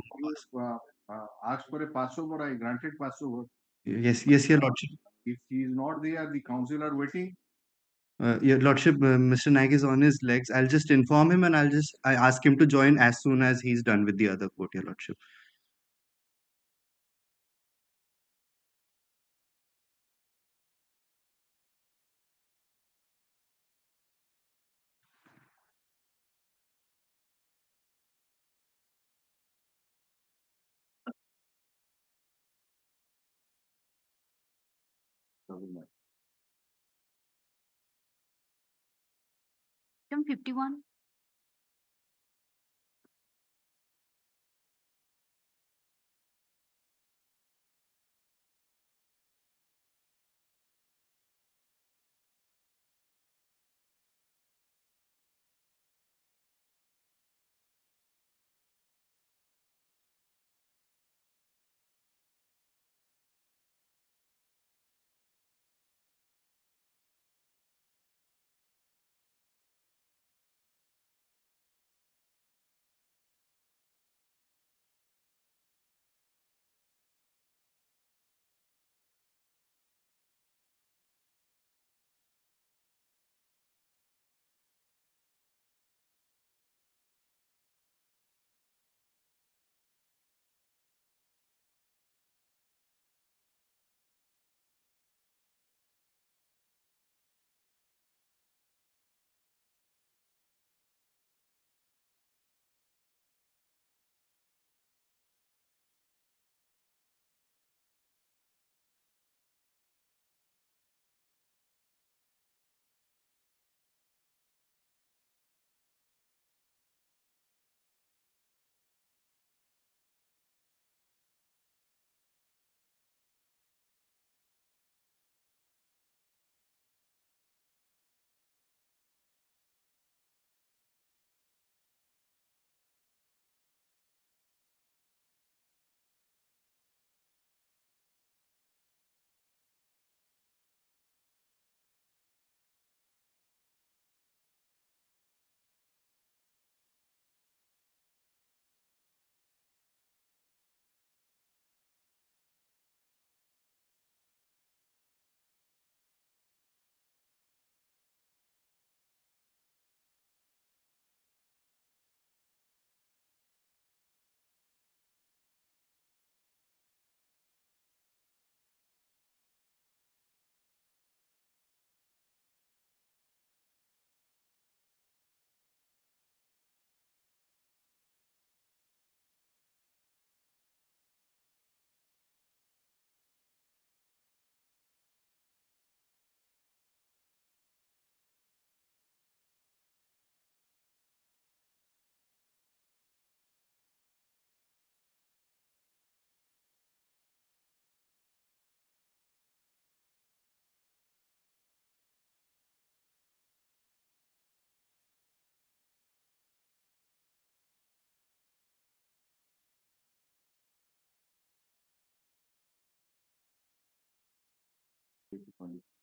Asked for a passover, I granted passover. Yes, your lordship. If he is not there, the council are waiting. Your lordship, Mr. Naik is on his legs. I'll just inform him and I ask him to join as soon as he's done with the other court, your lordship. Item 51.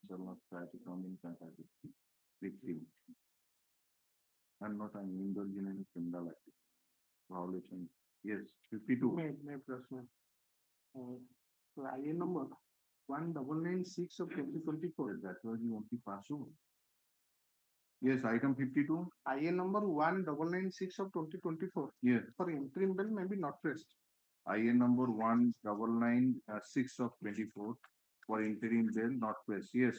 Shall not try to come in contact with him. And not an indulgent in criminal activity. Violation. Yes, 52. May प्रश्न. So IN number 1996 of 2024. That was the only passover. Yes, item 52. IN number 1996 of 2024. Yes. For interim bill may be not pressed. IN number 1996 of 24 for interim bail not pressed. Yes.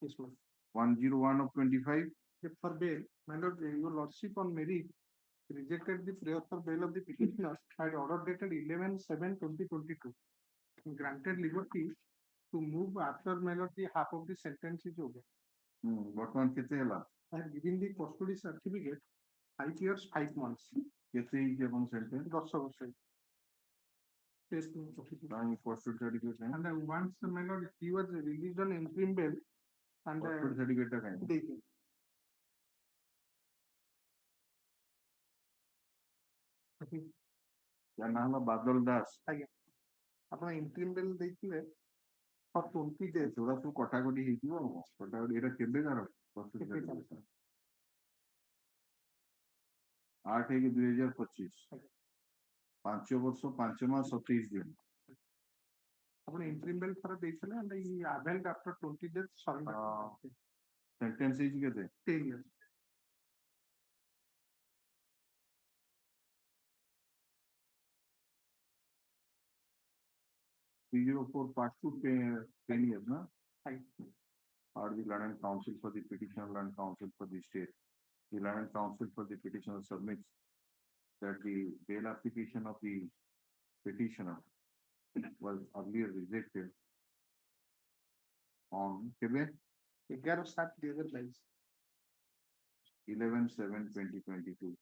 Yes, ma'am. 101 of 25. For bail, my lord, your lordship on merit rejected the prayer for bail of the petitioner at order dated 11/7/2022. Granted liberty to move after my lord the half of the sentence is over. What kete hela? I have given the custody certificate 5 years 5 months. Kete is the sentence? 10 ବର୍ଷ. Yes, custody certificate. And once my lord he was released on interim bail and custody certificate ta kahin? देखिए या नाम है बादल दास ଆଜ୍ଞା ଆପଣ interim bail ଦେଇଥିଲେ for 20 days. ସେଗୁଡା ସବୁ କଟାକଟି ହେଇଥିବ ଆଉ କଟାକଟି ଏଇଟା କେବେ ତାର custody certificate? 8/1/2025 5 ବର୍ଷ 5 ମାସ 27 ଦିନ ଆପଣ interim bail ଥରେ ଦେଇଥିଲେ and he availed after 20 days surrender. Sentence ହେଇଛି କେତେ 10 years. P04 part 2 10 years na Right. or the land and counsel for the petitioner land counsel for the state. The land and counsel for the petitioner submits that the bail application of the petitioner was earlier rejected on Quebec 11/7/2022. 11/7/2022.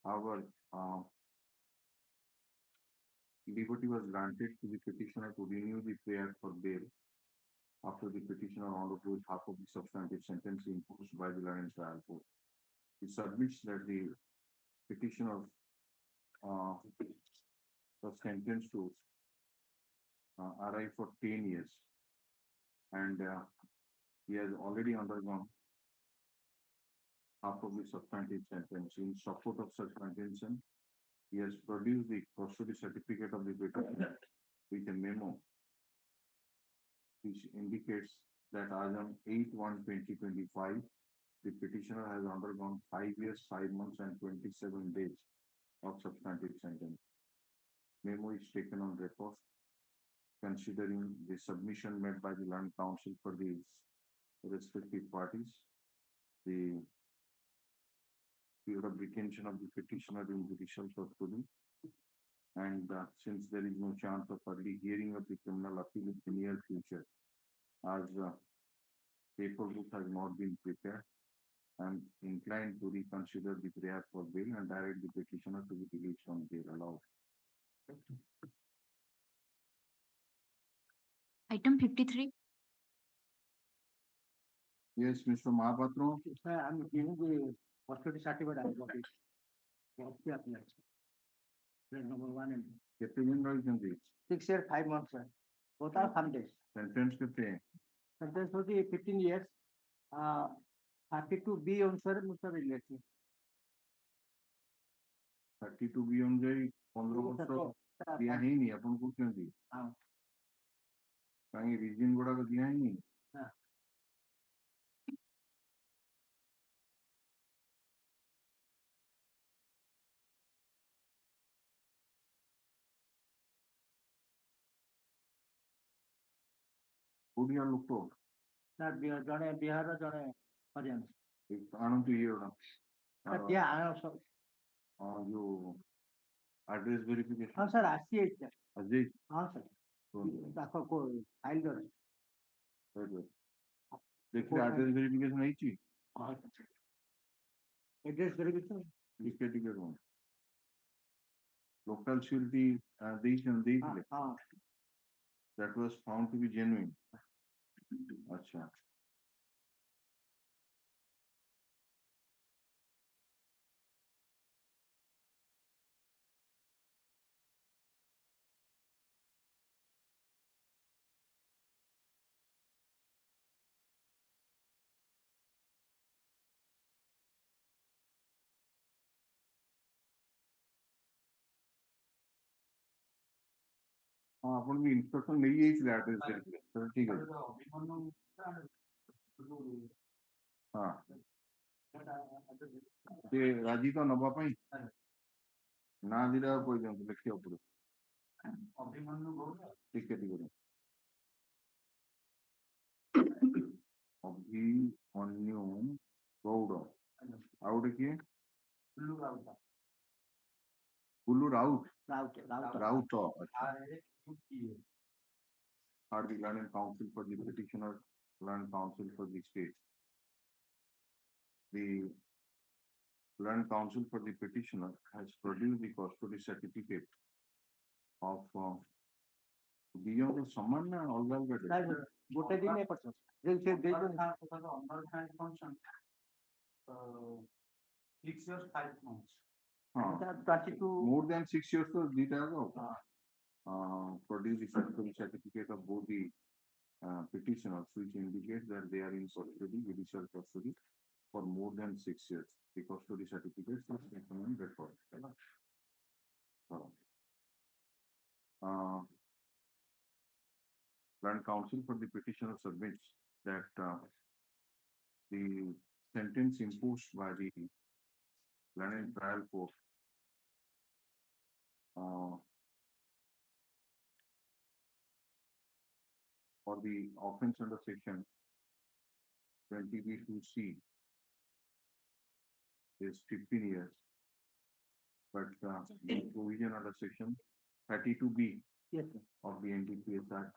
However, liberty was granted to the petitioner to renew the prayer for bail after the petitioner undergoes half of the substantive sentence imposed by the land and trial court. He submits that the petitioner was sentenced to arrive for 10 years and he has already undergone half of the substantive sentence. In support of such contention, he has produced the custody certificate of the petitioner with a memo which indicates that as on 8/1/2025, the petitioner has undergone 5 years, 5 months, and 27 days of substantive sentence. Memo is taken on record, considering the submission made by the land counsel for the respective parties, the period of retention of the petitioner in judicial custody, and since there is no chance of early hearing of the criminal appeal in the near future, as paperwork has not been prepared, I am inclined to reconsider the prayer for bail and direct the petitioner to be released on bail allowed. Item 53. Yes, Mr. Mahapatro. Sir, I'm giving the custody certificate I got it. What's the application? Number 1 and କେତେ ଦିନ ରହିଛନ୍ତି 6 years 5 months, sir. Both are 100 days. Sentence କେତେ Sentence for the 15 years. 32B ଅନୁସାରେ ମୁଁ sir relative 32B ଅନୁଯାୟୀ 15 ବର୍ଷ ଦିଆ ହେଇନି ଆପଣ କହୁଛନ୍ତି କାହିଁକି ରିଜିନ୍ ଗୁଡାକ ଦିଆ ହେଇନି କୋଉଠିକା ଲୋକ ଜଣେ ବିହାର ଜଣେ ହରିୟାଣା ଆଣନ୍ତୁ ଇଏ ଗୁଡା ଯୋଉ ଆଡ୍ରେସ ଭେରିଫିକେସନ ହଁ ସାର୍ ଆସିଯାଇଛି ଆଜି ହଁ ସାର୍ ତାଙ୍କ ଫାଇଲ ଅଛି ଦେଖିଲେ ଆଡ୍ରେସ ଭେରିଫିକେସନ ହେଇଛି ଆଡ୍ରେସ ଭେରିଫିକେସନ ଟିକେ ଟିକେ ରୁହ local surety ଦେଇଥିଲେ that was found to be genuine acha हाँ अपन भी इंस्ट्रक्शन नहीं है इस एड्रेस के लिए तो ठीक है हाँ ये राजी तो नबा पाई ना दिला कोई जंग लिखियो पूरे अभिमन्यु गौड़ ठीक है अभिमन्यु गौड़ आउट किए Pulu Raut. Raut. Are the land and counsel for the petitioner, land counsel for the state. The land counsel for the petitioner has produced the custody certificate of beyond the summon and all that. ଗୋଟେ ଦିନ ଏପଟ ଯେ ସେ ଦେଇଛନ୍ତି 6 years 5 months. More than 6 years to data ago. Produce the certificate of both the petitioners, which indicates that they are in custody, judicial custody, for more than 6 years. The custody certificate is taken on record. Land counsel for the petitioner submits that the sentence imposed by the land and trial court for the offense under section 20B2C is 15 years, but the provision under section 32B of the NDPS Act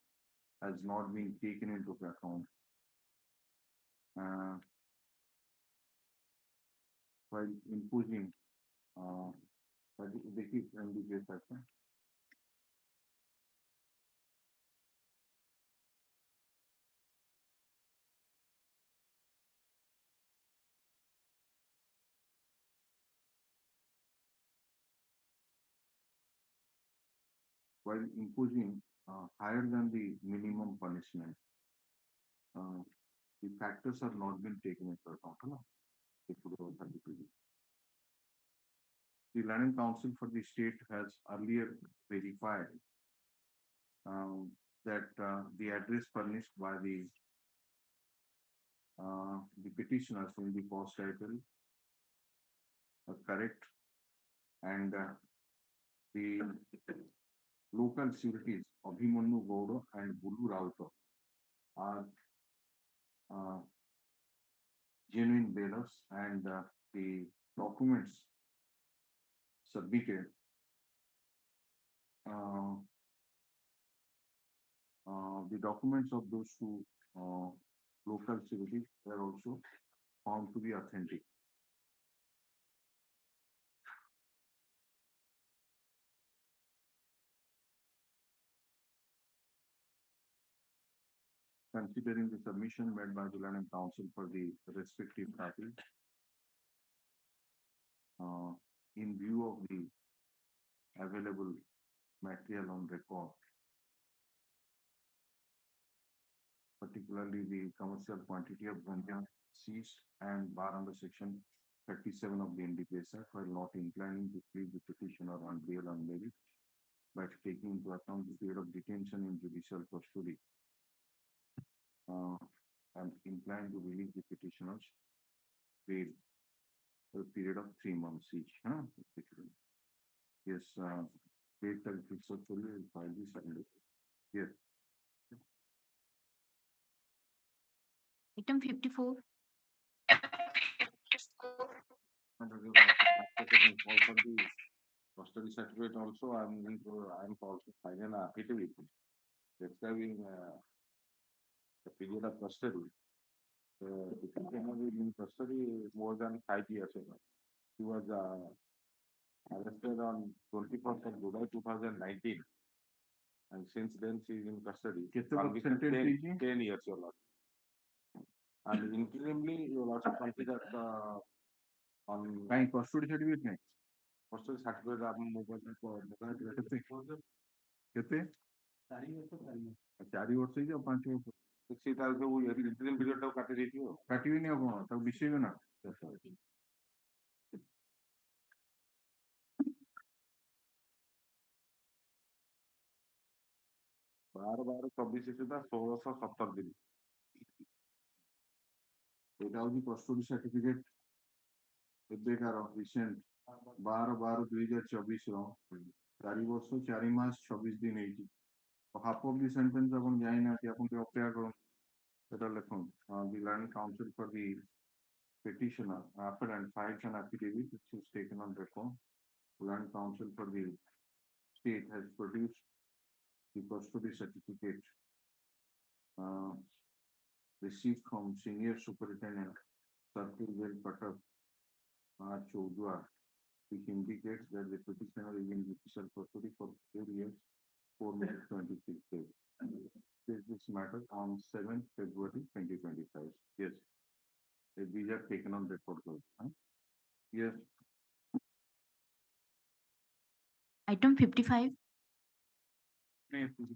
has not been taken into account. While imposing NDPS Act. While imposing higher than the minimum punishment, the factors have not been taken into account. The Land Council for the state has earlier verified that the address furnished by the petitioners in the post title are correct, and the local sureties Abhimanyu Gowda and Bulu Rauta are genuine bailiffs, and the documents submitted the documents of those two local sureties were also found to be authentic. Considering the submission made by the Land Council for the respective parties, in view of the available material on record, particularly the commercial quantity of ganja seized and bar under section 37 of the NDPS Act, while not inclining to plead the petitioner on bail on merit, by taking into account the period of detention in judicial custody, and inclined to release the petitioners bail for a period of 3 months each. Yes, date that is successfully filed this Sunday. Yes. Item 54. Also the custody certificate also, I'm also filing an affidavit describing the period of custody. The petitioner is in custody more than 5 years ago. He was arrested on 21st of July 2019, and since then she is in custody. 10 years or not. And interimly, you will also consider on custody certificate. Custody certificate आप mobile पर कितने 4 वर्ष या 5 वर्ष इसी तरह से वो इंटरव्यू पीरियड तो काटे देती हो काटी भी नहीं हो तब विषय में ना 12/12/24 ସୁଦ୍ଧା 1617 ଦିନ ଏଇଟା ହଉଛି କଷ୍ଟଡି ସାର୍ଟିଫିକେଟ ଏବେକାର ରିସେଣ୍ଟ 12/12/2024 ର 4 ବର୍ଷ 4 ମାସ 26 ଦିନ ହେଇଛି ହାଫ ଅଫ୍ ଦି ସେଣ୍ଟେନ୍ସ ଆପଣ ଯାଇନାହାନ୍ତି ଆପଣ ଟିକେ ଅପେକ୍ଷା କରନ୍ତୁ ସେଟା ଲେଖନ୍ତୁ the Land Council for the petitioner appellant files an affidavit which is taken on record. Land Council for the state has produced the custody certificate received from Senior Superintendent Circle Jail Patak Chodua, which indicates that the petitioner is in judicial custody for 4 years, 4 months, 26 days. This matter on 7th February 2025. Yes. These are taken on record. Yes. Item 55. May I please?